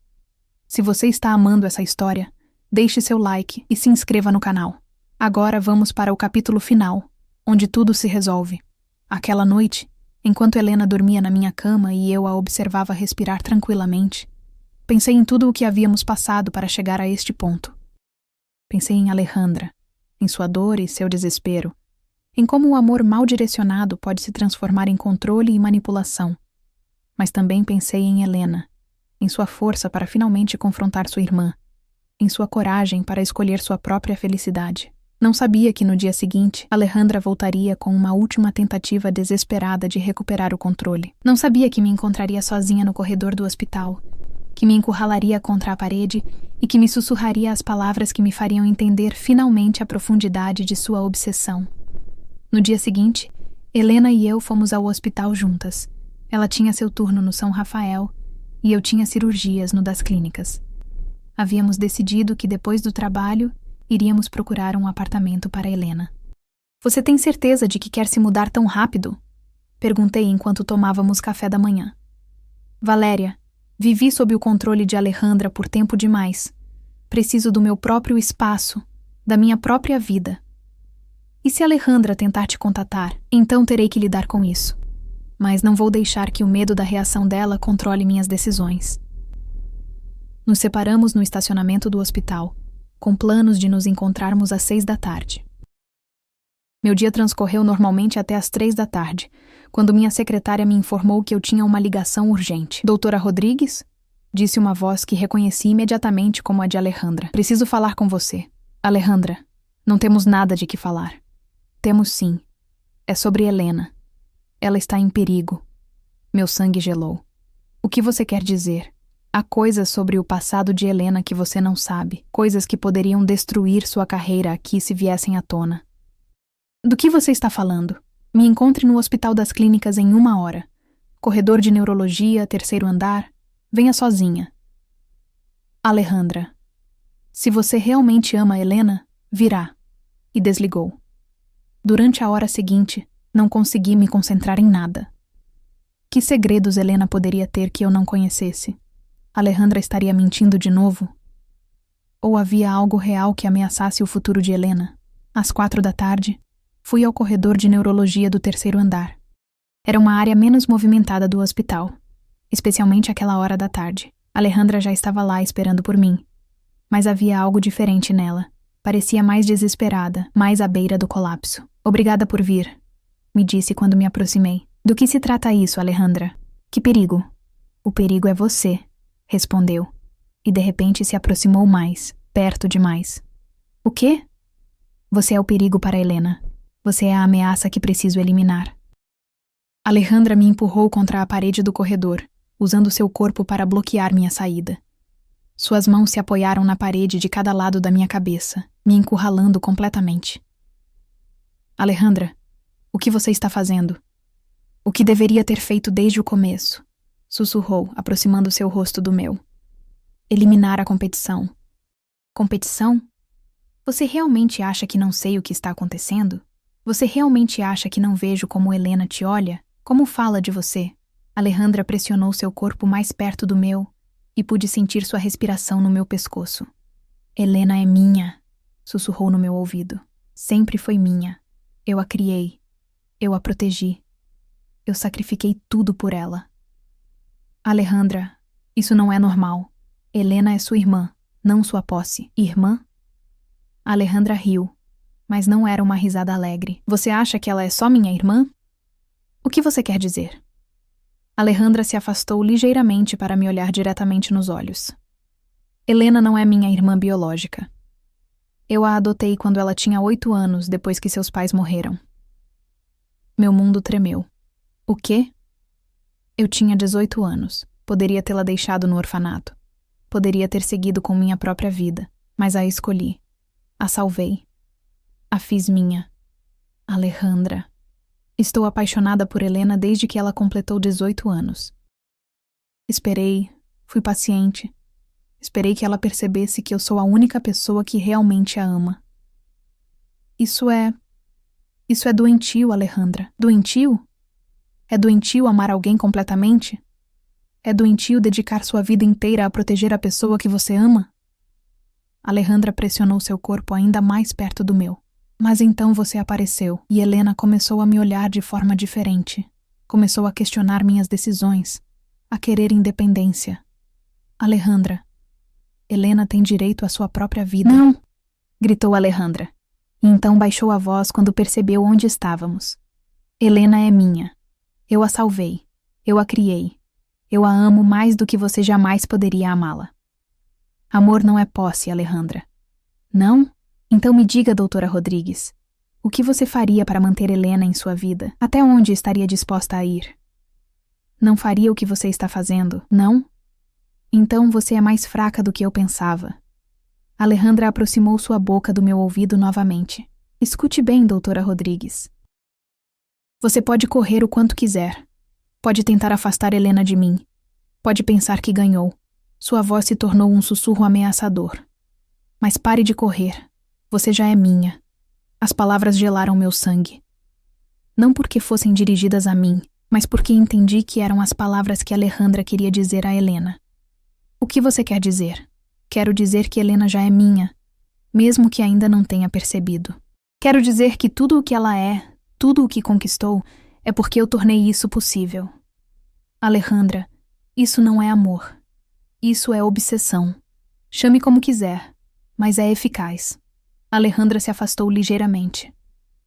Se você está amando essa história, deixe seu like e se inscreva no canal. Agora vamos para o capítulo final, onde tudo se resolve. Aquela noite, enquanto Helena dormia na minha cama e eu a observava respirar tranquilamente, pensei em tudo o que havíamos passado para chegar a este ponto. Pensei em Alejandra, em sua dor e seu desespero, em como o amor mal direcionado pode se transformar em controle e manipulação. Mas também pensei em Helena, em sua força para finalmente confrontar sua irmã, em sua coragem para escolher sua própria felicidade. Não sabia que no dia seguinte, Alejandra voltaria com uma última tentativa desesperada de recuperar o controle. Não sabia que me encontraria sozinha no corredor do hospital, que me encurralaria contra a parede e que me sussurraria as palavras que me fariam entender finalmente a profundidade de sua obsessão. No dia seguinte, Helena e eu fomos ao hospital juntas. Ela tinha seu turno no São Rafael e eu tinha cirurgias no das clínicas. Havíamos decidido que depois do trabalho, iríamos procurar um apartamento para Helena. Você tem certeza de que quer se mudar tão rápido? Perguntei enquanto tomávamos café da manhã. Valéria, vivi sob o controle de Alejandra por tempo demais. Preciso do meu próprio espaço, da minha própria vida. E se Alejandra tentar te contatar, então terei que lidar com isso. Mas não vou deixar que o medo da reação dela controle minhas decisões. Nos separamos no estacionamento do hospital, com planos de nos encontrarmos às 6 da tarde. Meu dia transcorreu normalmente até às 3 da tarde, quando minha secretária me informou que eu tinha uma ligação urgente. Doutora Rodrigues? Disse uma voz que reconheci imediatamente como a de Alejandra. Preciso falar com você. Alejandra, não temos nada de que falar. Temos sim. É sobre Helena. Ela está em perigo. Meu sangue gelou. O que você quer dizer? Há coisas sobre o passado de Helena que você não sabe. Coisas que poderiam destruir sua carreira aqui se viessem à tona. Do que você está falando? Me encontre no Hospital das Clínicas em 1 hora. Corredor de neurologia, 3º andar. Venha sozinha. Alejandra. Se você realmente ama Helena, virá. E desligou. Durante a hora seguinte, não consegui me concentrar em nada. Que segredos Helena poderia ter que eu não conhecesse? Alejandra estaria mentindo de novo? Ou havia algo real que ameaçasse o futuro de Helena? Às 4 da tarde, fui ao corredor de neurologia do 3º andar. Era uma área menos movimentada do hospital, especialmente àquela hora da tarde. Alejandra já estava lá esperando por mim. Mas havia algo diferente nela. Parecia mais desesperada, mais à beira do colapso. Obrigada por vir, me disse quando me aproximei. Do que se trata isso, Alejandra? Que perigo? O perigo é você, respondeu. E de repente se aproximou mais, perto demais. O quê? Você é o perigo para Helena. Você é a ameaça que preciso eliminar. Alejandra me empurrou contra a parede do corredor, usando seu corpo para bloquear minha saída. Suas mãos se apoiaram na parede de cada lado da minha cabeça, me encurralando completamente. Alejandra, o que você está fazendo? O que deveria ter feito desde o começo? Sussurrou, aproximando seu rosto do meu. Eliminar a competição. Competição? Você realmente acha que não sei o que está acontecendo? Você realmente acha que não vejo como Helena te olha? Como fala de você? Alejandra pressionou seu corpo mais perto do meu e pude sentir sua respiração no meu pescoço. Helena é minha, sussurrou no meu ouvido. Sempre foi minha. Eu a criei. Eu a protegi. Eu sacrifiquei tudo por ela. Alejandra, isso não é normal. Helena é sua irmã, não sua posse. Irmã? Alejandra riu, mas não era uma risada alegre. Você acha que ela é só minha irmã? O que você quer dizer? Alejandra se afastou ligeiramente para me olhar diretamente nos olhos. Helena não é minha irmã biológica. Eu a adotei quando ela tinha 8 anos, depois que seus pais morreram. Meu mundo tremeu. O quê? Eu tinha 18 anos. Poderia tê-la deixado no orfanato. Poderia ter seguido com minha própria vida, mas a escolhi. A salvei. A fiz minha. Alejandra. Estou apaixonada por Helena desde que ela completou 18 anos. Esperei, fui paciente. Esperei que ela percebesse que eu sou a única pessoa que realmente a ama. Isso é doentio, Alejandra. Doentio? É doentio amar alguém completamente? É doentio dedicar sua vida inteira a proteger a pessoa que você ama? Alejandra pressionou seu corpo ainda mais perto do meu. Mas então você apareceu e Helena começou a me olhar de forma diferente. Começou a questionar minhas decisões, a querer independência. Alejandra, Helena tem direito à sua própria vida. Não! Gritou Alejandra. E então baixou a voz quando percebeu onde estávamos. Helena é minha. Eu a salvei. Eu a criei. Eu a amo mais do que você jamais poderia amá-la. Amor não é posse, Alejandra. Não? Então me diga, doutora Rodrigues, o que você faria para manter Helena em sua vida? Até onde estaria disposta a ir? Não faria o que você está fazendo, não? Então você é mais fraca do que eu pensava. Alejandra aproximou sua boca do meu ouvido novamente. Escute bem, doutora Rodrigues. Você pode correr o quanto quiser. Pode tentar afastar Helena de mim. Pode pensar que ganhou. Sua voz se tornou um sussurro ameaçador. Mas pare de correr. Você já é minha. As palavras gelaram meu sangue. Não porque fossem dirigidas a mim, mas porque entendi que eram as palavras que Alejandra queria dizer a Helena. O que você quer dizer? Quero dizer que Helena já é minha, mesmo que ainda não tenha percebido. Quero dizer que tudo o que ela é, tudo o que conquistou, é porque eu tornei isso possível. Alejandra, isso não é amor. Isso é obsessão. Chame como quiser, mas é eficaz. Alejandra se afastou ligeiramente,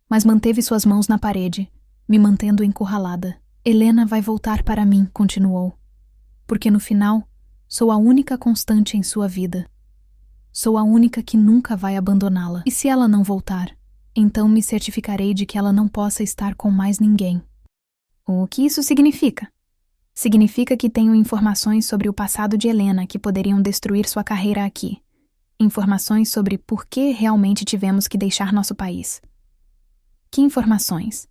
mas manteve suas mãos na parede, me mantendo encurralada. Helena vai voltar para mim, continuou. Porque no final, sou a única constante em sua vida. Sou a única que nunca vai abandoná-la. E se ela não voltar, então me certificarei de que ela não possa estar com mais ninguém. O que isso significa? Significa que tenho informações sobre o passado de Helena que poderiam destruir sua carreira aqui. Informações sobre por que realmente tivemos que deixar nosso país. Que informações?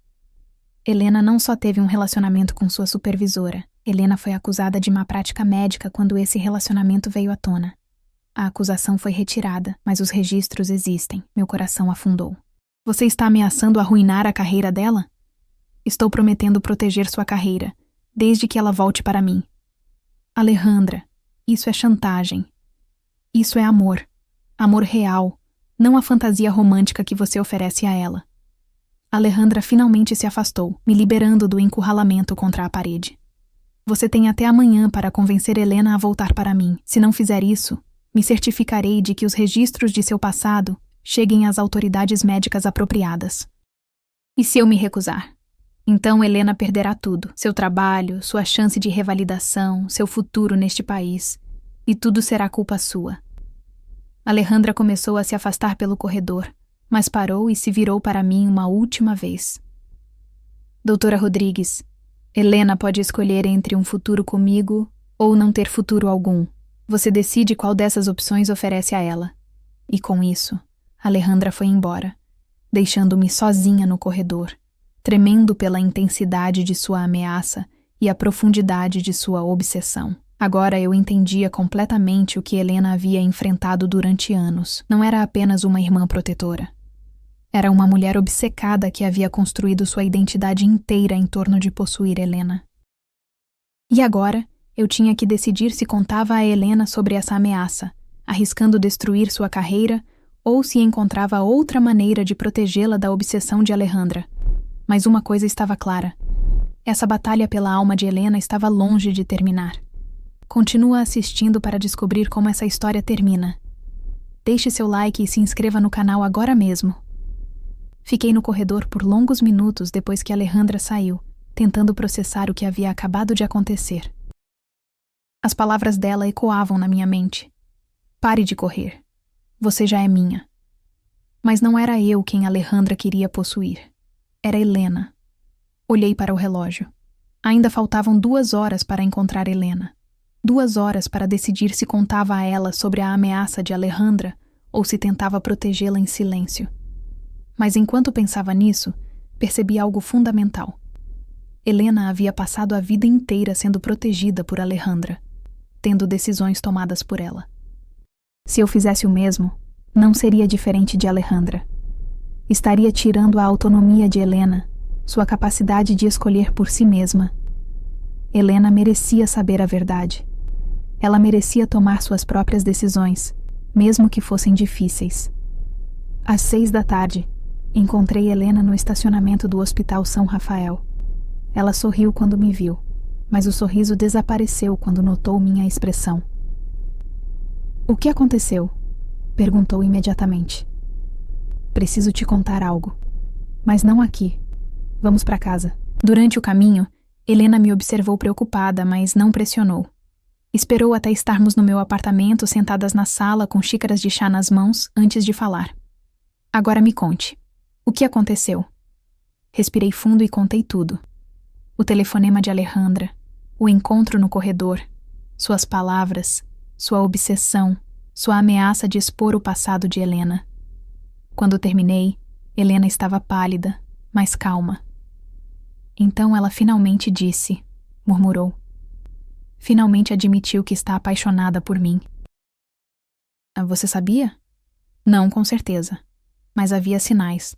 Helena não só teve um relacionamento com sua supervisora. Helena foi acusada de má prática médica quando esse relacionamento veio à tona. A acusação foi retirada, mas os registros existem. Meu coração afundou. Você está ameaçando arruinar a carreira dela? Estou prometendo proteger sua carreira, desde que ela volte para mim. Alejandra, isso é chantagem. Isso é amor. Amor real, não a fantasia romântica que você oferece a ela. Alejandra finalmente se afastou, me liberando do encurralamento contra a parede. Você tem até amanhã para convencer Helena a voltar para mim. Se não fizer isso, me certificarei de que os registros de seu passado cheguem às autoridades médicas apropriadas. E se eu me recusar? Então Helena perderá tudo, seu trabalho, sua chance de revalidação, seu futuro neste país, e tudo será culpa sua. Alejandra começou a se afastar pelo corredor, mas parou e se virou para mim uma última vez. Doutora Rodrigues, Helena pode escolher entre um futuro comigo ou não ter futuro algum. Você decide qual dessas opções oferece a ela. E com isso, Alejandra foi embora, deixando-me sozinha no corredor, tremendo pela intensidade de sua ameaça e a profundidade de sua obsessão. Agora eu entendia completamente o que Helena havia enfrentado durante anos. Não era apenas uma irmã protetora. Era uma mulher obcecada que havia construído sua identidade inteira em torno de possuir Helena. E agora, eu tinha que decidir se contava a Helena sobre essa ameaça, arriscando destruir sua carreira, ou se encontrava outra maneira de protegê-la da obsessão de Alejandra. Mas uma coisa estava clara. Essa batalha pela alma de Helena estava longe de terminar. Continua assistindo para descobrir como essa história termina. Deixe seu like e se inscreva no canal agora mesmo. Fiquei no corredor por longos minutos depois que Alejandra saiu, tentando processar o que havia acabado de acontecer. As palavras dela ecoavam na minha mente. Pare de correr. Você já é minha. Mas não era eu quem Alejandra queria possuir. Era Helena. Olhei para o relógio. Ainda faltavam 2 horas para encontrar Helena. 2 horas para decidir se contava a ela sobre a ameaça de Alejandra ou se tentava protegê-la em silêncio. Mas enquanto pensava nisso, percebi algo fundamental. Helena havia passado a vida inteira sendo protegida por Alejandra, tendo decisões tomadas por ela. Se eu fizesse o mesmo, não seria diferente de Alejandra. Estaria tirando a autonomia de Helena, sua capacidade de escolher por si mesma. Helena merecia saber a verdade. Ela merecia tomar suas próprias decisões, mesmo que fossem difíceis. Às 6 da tarde, encontrei Helena no estacionamento do Hospital São Rafael. Ela sorriu quando me viu, mas o sorriso desapareceu quando notou minha expressão. "O que aconteceu?" perguntou imediatamente. "Preciso te contar algo. Mas não aqui. Vamos para casa." Durante o caminho, Helena me observou preocupada, mas não pressionou. Esperou até estarmos no meu apartamento, sentadas na sala com xícaras de chá nas mãos, antes de falar. "Agora me conte. O que aconteceu?" Respirei fundo e contei tudo. O telefonema de Alejandra, o encontro no corredor, suas palavras, sua obsessão, sua ameaça de expor o passado de Helena. Quando terminei, Helena estava pálida, mas calma. "Então ela finalmente disse", murmurou. "Finalmente admitiu que está apaixonada por mim." "Você sabia?" "Não, com certeza. Mas havia sinais.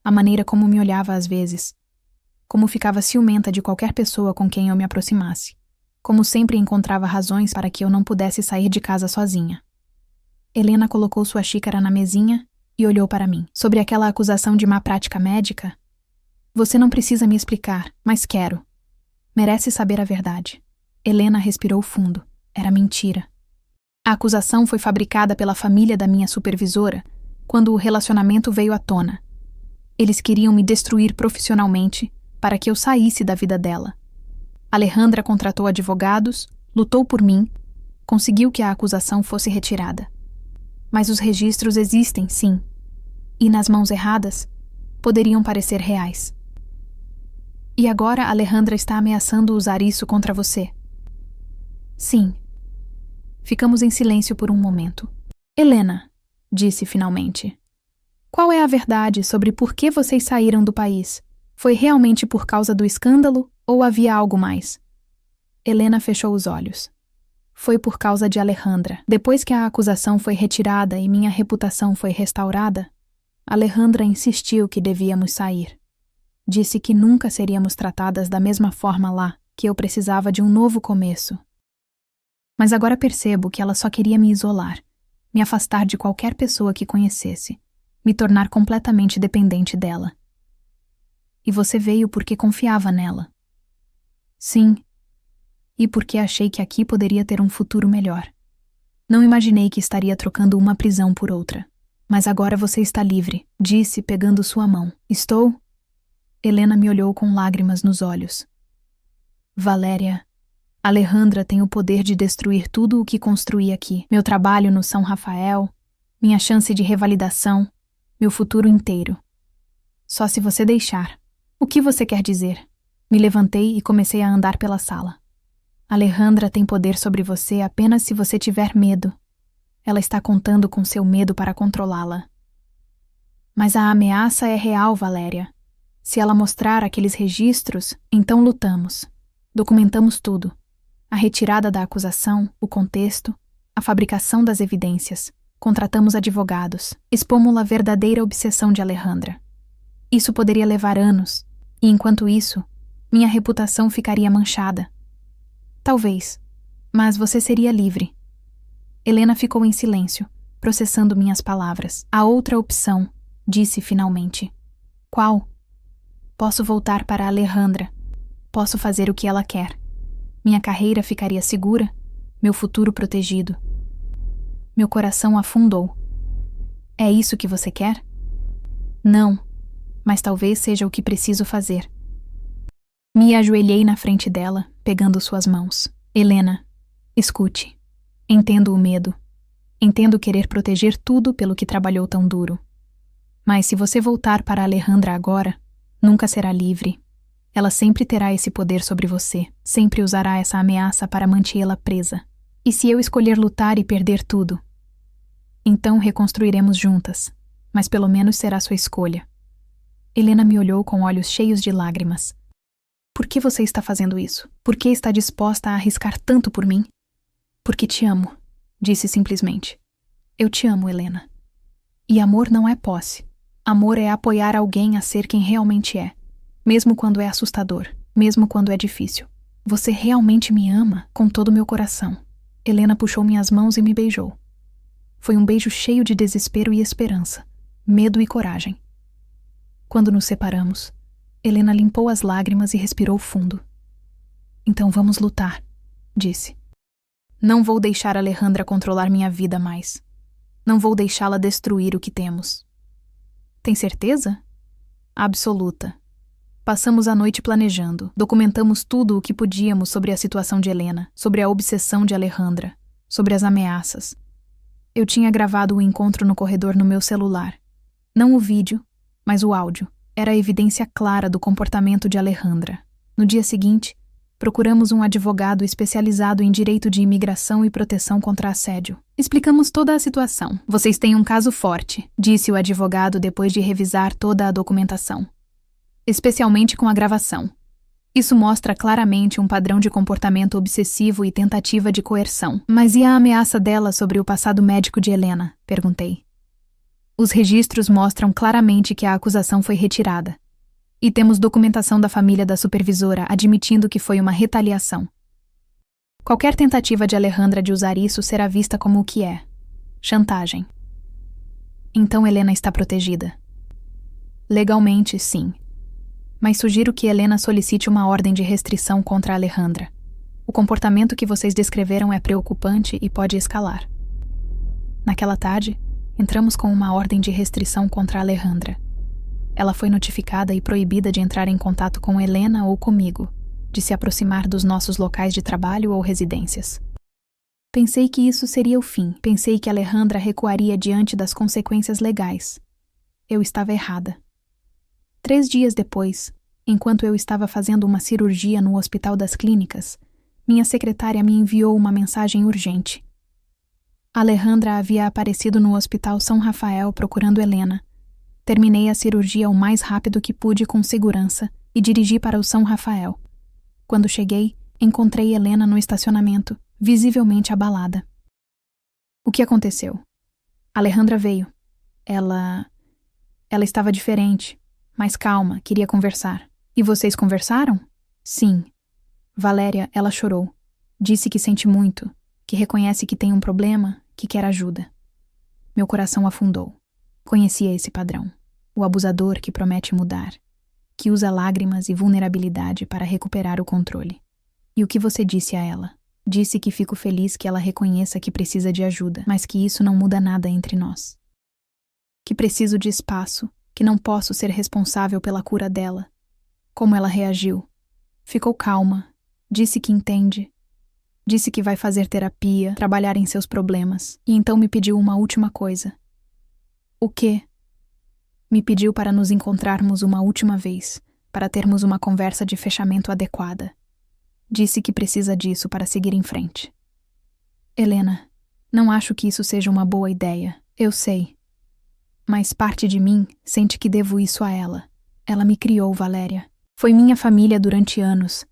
A maneira como me olhava às vezes. Como ficava ciumenta de qualquer pessoa com quem eu me aproximasse. Como sempre encontrava razões para que eu não pudesse sair de casa sozinha." Helena colocou sua xícara na mesinha e olhou para mim. "Sobre aquela acusação de má prática médica? Você não precisa me explicar, mas quero. Merece saber a verdade." Helena respirou fundo. Era mentira. A acusação foi fabricada pela família da minha supervisora quando o relacionamento veio à tona. Eles queriam me destruir profissionalmente para que eu saísse da vida dela. Alejandra contratou advogados, lutou por mim, conseguiu que a acusação fosse retirada. Mas os registros existem, sim. E nas mãos erradas, poderiam parecer reais. E agora Alejandra está ameaçando usar isso contra você? Sim. Ficamos em silêncio por um momento. "Helena", disse finalmente, "qual é a verdade sobre por que vocês saíram do país? Foi realmente por causa do escândalo ou havia algo mais?" Helena fechou os olhos. "Foi por causa de Alejandra. Depois que a acusação foi retirada e minha reputação foi restaurada, Alejandra insistiu que devíamos sair. Disse que nunca seríamos tratadas da mesma forma lá, que eu precisava de um novo começo. Mas agora percebo que ela só queria me isolar, me afastar de qualquer pessoa que conhecesse, me tornar completamente dependente dela. E você veio porque confiava nela." "Sim. E porque achei que aqui poderia ter um futuro melhor. Não imaginei que estaria trocando uma prisão por outra. Mas agora você está livre", disse, pegando sua mão. "Estou?" Helena me olhou com lágrimas nos olhos. "Valéria, Alejandra tem o poder de destruir tudo o que construí aqui. Meu trabalho no São Rafael, minha chance de revalidação, meu futuro inteiro. Só se você deixar." "O que você quer dizer?" Me levantei e comecei a andar pela sala. "Alejandra tem poder sobre você apenas se você tiver medo. Ela está contando com seu medo para controlá-la." "Mas a ameaça é real, Valéria. Se ela mostrar aqueles registros, então lutamos. Documentamos tudo. A retirada da acusação, o contexto, a fabricação das evidências. Contratamos advogados. Expomos a verdadeira obsessão de Alejandra. Isso poderia levar anos, e enquanto isso, minha reputação ficaria manchada. Talvez, mas você seria livre." Helena ficou em silêncio, processando minhas palavras. "A outra opção", disse finalmente. "Qual?" "Posso voltar para Alejandra. Posso fazer o que ela quer. Minha carreira ficaria segura, meu futuro protegido." Meu coração afundou. "É isso que você quer?" "Não, mas talvez seja o que preciso fazer." Me ajoelhei na frente dela, pegando suas mãos. "Helena, escute. Entendo o medo. Entendo querer proteger tudo pelo que trabalhou tão duro. Mas se você voltar para Alejandra agora, nunca será livre. Ela sempre terá esse poder sobre você, sempre usará essa ameaça para mantê-la presa. E se eu escolher lutar e perder tudo? Então reconstruiremos juntas, mas pelo menos será sua escolha." Helena me olhou com olhos cheios de lágrimas. "Por que você está fazendo isso? Por que está disposta a arriscar tanto por mim?" "Porque te amo", disse simplesmente. Eu te amo, Helena. E amor não é posse. Amor é apoiar alguém a ser quem realmente é, mesmo quando é assustador, mesmo quando é difícil. Você realmente me ama com todo o meu coração. Helena puxou minhas mãos e me beijou. Foi um beijo cheio de desespero e esperança, medo e coragem. Quando nos separamos, Helena limpou as lágrimas e respirou fundo. Então vamos lutar, disse. Não vou deixar Alejandra controlar minha vida mais. Não vou deixá-la destruir o que temos. Tem certeza? Absoluta. Passamos a noite planejando, documentamos tudo o que podíamos sobre a situação de Helena, sobre a obsessão de Alejandra, sobre as ameaças. Eu tinha gravado o encontro no corredor no meu celular. Não o vídeo, mas o áudio. Era a evidência clara do comportamento de Alejandra. No dia seguinte, procuramos um advogado especializado em direito de imigração e proteção contra assédio. Explicamos toda a situação. Vocês têm um caso forte, disse o advogado depois de revisar toda a documentação. Especialmente com a gravação. Isso mostra claramente um padrão de comportamento obsessivo e tentativa de coerção. Mas e a ameaça dela sobre o passado médico de Helena? Perguntei. Os registros mostram claramente que a acusação foi retirada. E temos documentação da família da supervisora admitindo que foi uma retaliação. Qualquer tentativa de Alejandra de usar isso será vista como o que é: chantagem. Então Helena está protegida. Legalmente, sim. Mas sugiro que Helena solicite uma ordem de restrição contra Alejandra. O comportamento que vocês descreveram é preocupante e pode escalar. Naquela tarde, entramos com uma ordem de restrição contra Alejandra. Ela foi notificada e proibida de entrar em contato com Helena ou comigo, de se aproximar dos nossos locais de trabalho ou residências. Pensei que isso seria o fim. Pensei que Alejandra recuaria diante das consequências legais. Eu estava errada. 3 dias depois, enquanto eu estava fazendo uma cirurgia no Hospital das Clínicas, minha secretária me enviou uma mensagem urgente. Alejandra havia aparecido no Hospital São Rafael procurando Helena. Terminei a cirurgia o mais rápido que pude com segurança e dirigi para o São Rafael. Quando cheguei, encontrei Helena no estacionamento, visivelmente abalada. O que aconteceu? Alejandra veio. Ela estava diferente, mais calma, queria conversar. E vocês conversaram? Sim. Valéria, ela chorou. Disse que sente muito, que reconhece que tem um problema, que quer ajuda. Meu coração afundou. Conhecia esse padrão. O abusador que promete mudar, que usa lágrimas e vulnerabilidade para recuperar o controle. E o que você disse a ela? Disse que fico feliz que ela reconheça que precisa de ajuda, mas que isso não muda nada entre nós. Que preciso de espaço, que não posso ser responsável pela cura dela. Como ela reagiu? Ficou calma, disse que entende. Disse que vai fazer terapia, trabalhar em seus problemas. E então me pediu uma última coisa. O quê? Me pediu para nos encontrarmos uma última vez, para termos uma conversa de fechamento adequada. Disse que precisa disso para seguir em frente. Helena, não acho que isso seja uma boa ideia, eu sei. Mas parte de mim sente que devo isso a ela. Ela me criou, Valéria. Foi minha família durante anos.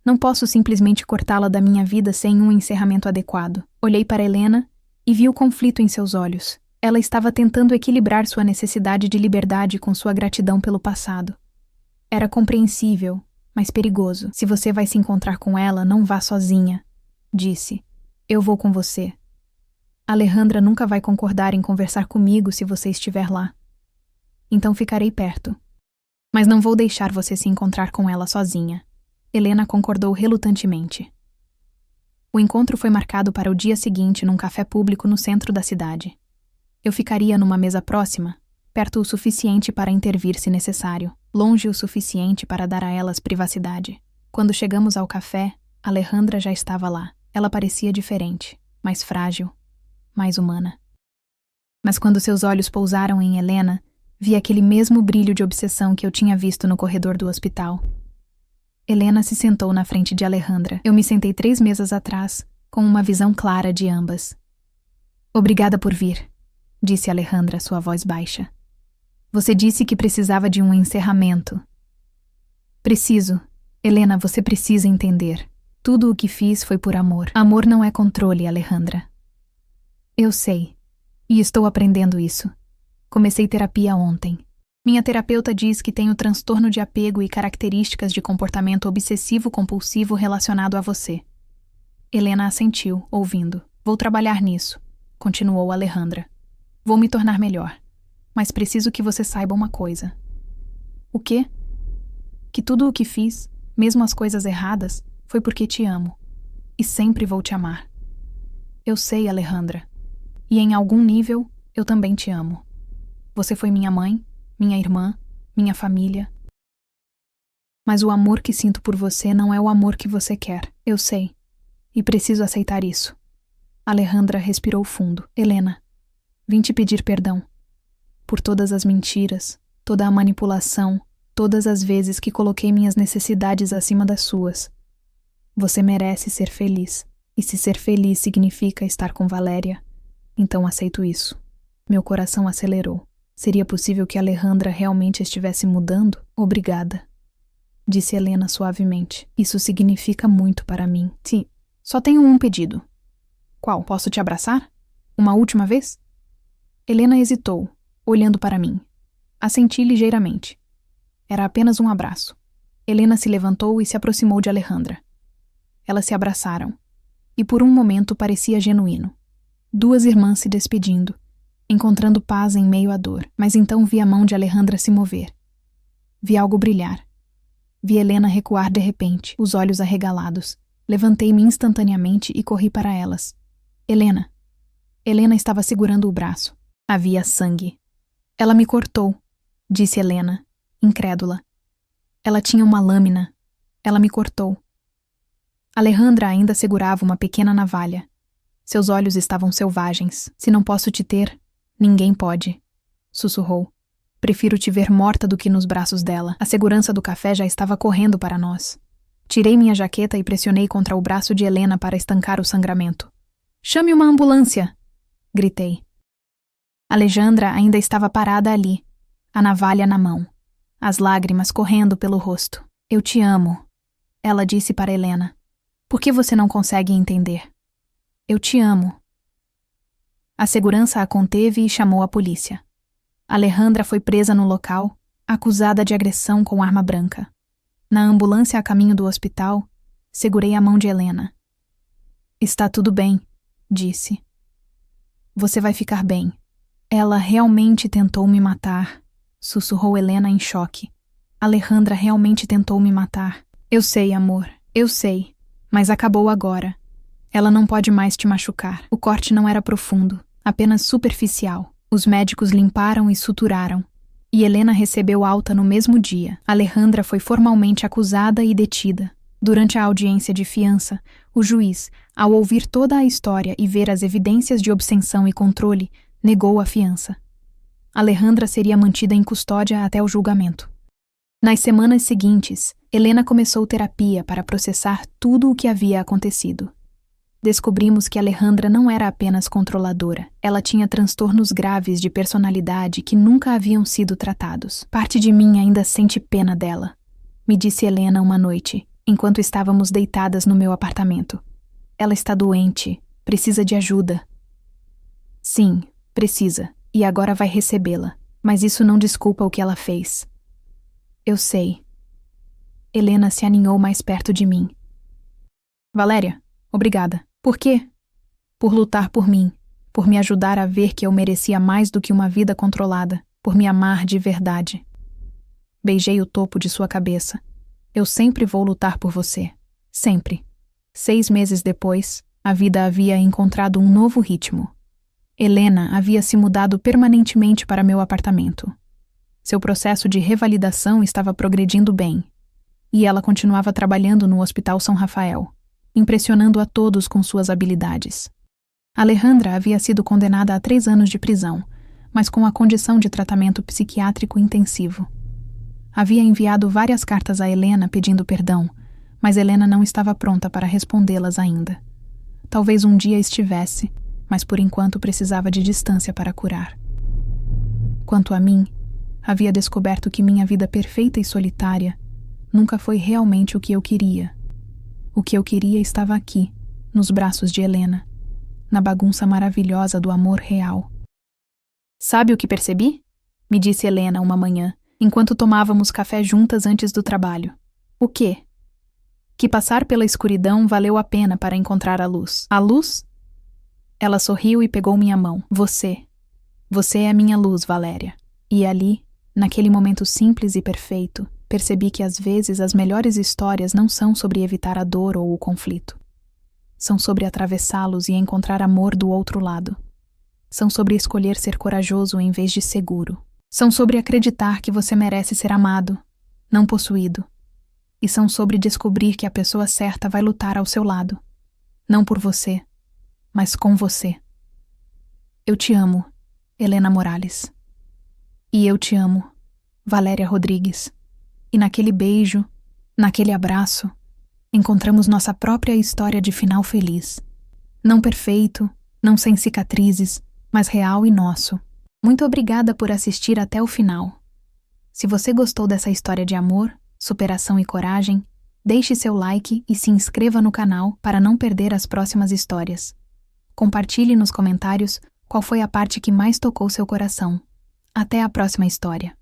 Não posso simplesmente cortá-la da minha vida sem um encerramento adequado. Olhei para Helena e vi o conflito em seus olhos. Ela estava tentando equilibrar sua necessidade de liberdade com sua gratidão pelo passado. Era compreensível, mas perigoso. Se você vai se encontrar com ela, não vá sozinha, disse. Eu vou com você. Alejandra nunca vai concordar em conversar comigo se você estiver lá. Então ficarei perto. Mas não vou deixar você se encontrar com ela sozinha. Helena concordou relutantemente. O encontro foi marcado para o dia seguinte num café público no centro da cidade. Eu ficaria numa mesa próxima, perto o suficiente para intervir se necessário, longe o suficiente para dar a elas privacidade. Quando chegamos ao café, Alejandra já estava lá. Ela parecia diferente, mais frágil, mais humana. Mas quando seus olhos pousaram em Helena, vi aquele mesmo brilho de obsessão que eu tinha visto no corredor do hospital. Helena se sentou na frente de Alejandra. Eu me sentei 3 mesas atrás, com uma visão clara de ambas. Obrigada por vir, disse Alejandra, sua voz baixa. Você disse que precisava de um encerramento. Preciso. Helena, você precisa entender. Tudo o que fiz foi por amor. Amor não é controle, Alejandra. Eu sei. E estou aprendendo isso. Comecei terapia ontem. Minha terapeuta diz que tenho transtorno de apego e características de comportamento obsessivo-compulsivo relacionado a você. Helena assentiu, ouvindo. Vou trabalhar nisso, continuou Alejandra. Vou me tornar melhor. Mas preciso que você saiba uma coisa. O quê? Que tudo o que fiz, mesmo as coisas erradas, foi porque te amo. E sempre vou te amar. Eu sei, Alejandra. E em algum nível, eu também te amo. Você foi minha mãe, minha irmã, minha família. Mas o amor que sinto por você não é o amor que você quer. Eu sei. E preciso aceitar isso. Alejandra respirou fundo. Helena, vim te pedir perdão. Por todas as mentiras, toda a manipulação, todas as vezes que coloquei minhas necessidades acima das suas. Você merece ser feliz. E se ser feliz significa estar com Valéria, então aceito isso. Meu coração acelerou. Seria possível que Alejandra realmente estivesse mudando? Obrigada, disse Helena suavemente. Isso significa muito para mim. Sim, só tenho um pedido. Qual? Posso te abraçar? Uma última vez? Helena hesitou, olhando para mim. Assenti ligeiramente. Era apenas um abraço. Helena se levantou e se aproximou de Alejandra. Elas se abraçaram. E por um momento parecia genuíno. Duas irmãs se despedindo, encontrando paz em meio à dor, mas então vi a mão de Alejandra se mover. Vi algo brilhar. Vi Helena recuar de repente, os olhos arregalados. Levantei-me instantaneamente e corri para elas. Helena. Helena estava segurando o braço. Havia sangue. Ela me cortou, disse Helena, incrédula. Ela tinha uma lâmina. Ela me cortou. Alejandra ainda segurava uma pequena navalha. Seus olhos estavam selvagens. Se não posso te ter, ninguém pode, sussurrou. Prefiro te ver morta do que nos braços dela. A segurança do café já estava correndo para nós. Tirei minha jaqueta e pressionei contra o braço de Helena para estancar o sangramento. Chame uma ambulância! Gritei. Alejandra ainda estava parada ali, a navalha na mão, as lágrimas correndo pelo rosto. Eu te amo, ela disse para Helena. Por que você não consegue entender? Eu te amo. A segurança a conteve e chamou a polícia. Alejandra foi presa no local, acusada de agressão com arma branca. Na ambulância a caminho do hospital, segurei a mão de Helena. Está tudo bem, disse. Você vai ficar bem. Ela realmente tentou me matar, sussurrou Helena em choque. Alejandra realmente tentou me matar. Eu sei, amor, eu sei. Mas acabou agora. Ela não pode mais te machucar. O corte não era profundo, apenas superficial. Os médicos limparam e suturaram. E Helena recebeu alta no mesmo dia. Alejandra foi formalmente acusada e detida. Durante a audiência de fiança, o juiz, ao ouvir toda a história e ver as evidências de obsessão e controle, negou a fiança. Alejandra seria mantida em custódia até o julgamento. Nas semanas seguintes, Helena começou terapia para processar tudo o que havia acontecido. Descobrimos que Alejandra não era apenas controladora, ela tinha transtornos graves de personalidade que nunca haviam sido tratados. Parte de mim ainda sente pena dela, me disse Helena uma noite, enquanto estávamos deitadas no meu apartamento. Ela está doente, precisa de ajuda. Sim, precisa, e agora vai recebê-la, mas isso não desculpa o que ela fez. Eu sei. Helena se aninhou mais perto de mim. Valéria, obrigada. Por quê? Por lutar por mim, por me ajudar a ver que eu merecia mais do que uma vida controlada, por me amar de verdade. Beijei o topo de sua cabeça. Eu sempre vou lutar por você. Sempre. 6 meses depois, a vida havia encontrado um novo ritmo. Helena havia se mudado permanentemente para meu apartamento. Seu processo de revalidação estava progredindo bem. E ela continuava trabalhando no Hospital São Rafael, impressionando a todos com suas habilidades. Alejandra havia sido condenada a 3 anos de prisão, mas com a condição de tratamento psiquiátrico intensivo. Havia enviado várias cartas a Helena pedindo perdão, mas Helena não estava pronta para respondê-las ainda. Talvez um dia estivesse, mas por enquanto precisava de distância para curar. Quanto a mim, havia descoberto que minha vida perfeita e solitária nunca foi realmente o que eu queria. O que eu queria estava aqui, nos braços de Helena, na bagunça maravilhosa do amor real. Sabe o que percebi? Me disse Helena uma manhã, enquanto tomávamos café juntas antes do trabalho. O quê? Que passar pela escuridão valeu a pena para encontrar a luz. A luz? Ela sorriu e pegou minha mão. Você é a minha luz, Valéria. E ali, naquele momento simples e perfeito, percebi que às vezes as melhores histórias não são sobre evitar a dor ou o conflito. São sobre atravessá-los e encontrar amor do outro lado. São sobre escolher ser corajoso em vez de seguro. São sobre acreditar que você merece ser amado, não possuído. E são sobre descobrir que a pessoa certa vai lutar ao seu lado. Não por você, mas com você. Eu te amo, Helena Morales. E eu te amo, Valéria Rodrigues. E naquele beijo, naquele abraço, encontramos nossa própria história de final feliz. Não perfeito, não sem cicatrizes, mas real e nosso. Muito obrigada por assistir até o final. Se você gostou dessa história de amor, superação e coragem, deixe seu like e se inscreva no canal para não perder as próximas histórias. Compartilhe nos comentários qual foi a parte que mais tocou seu coração. Até a próxima história.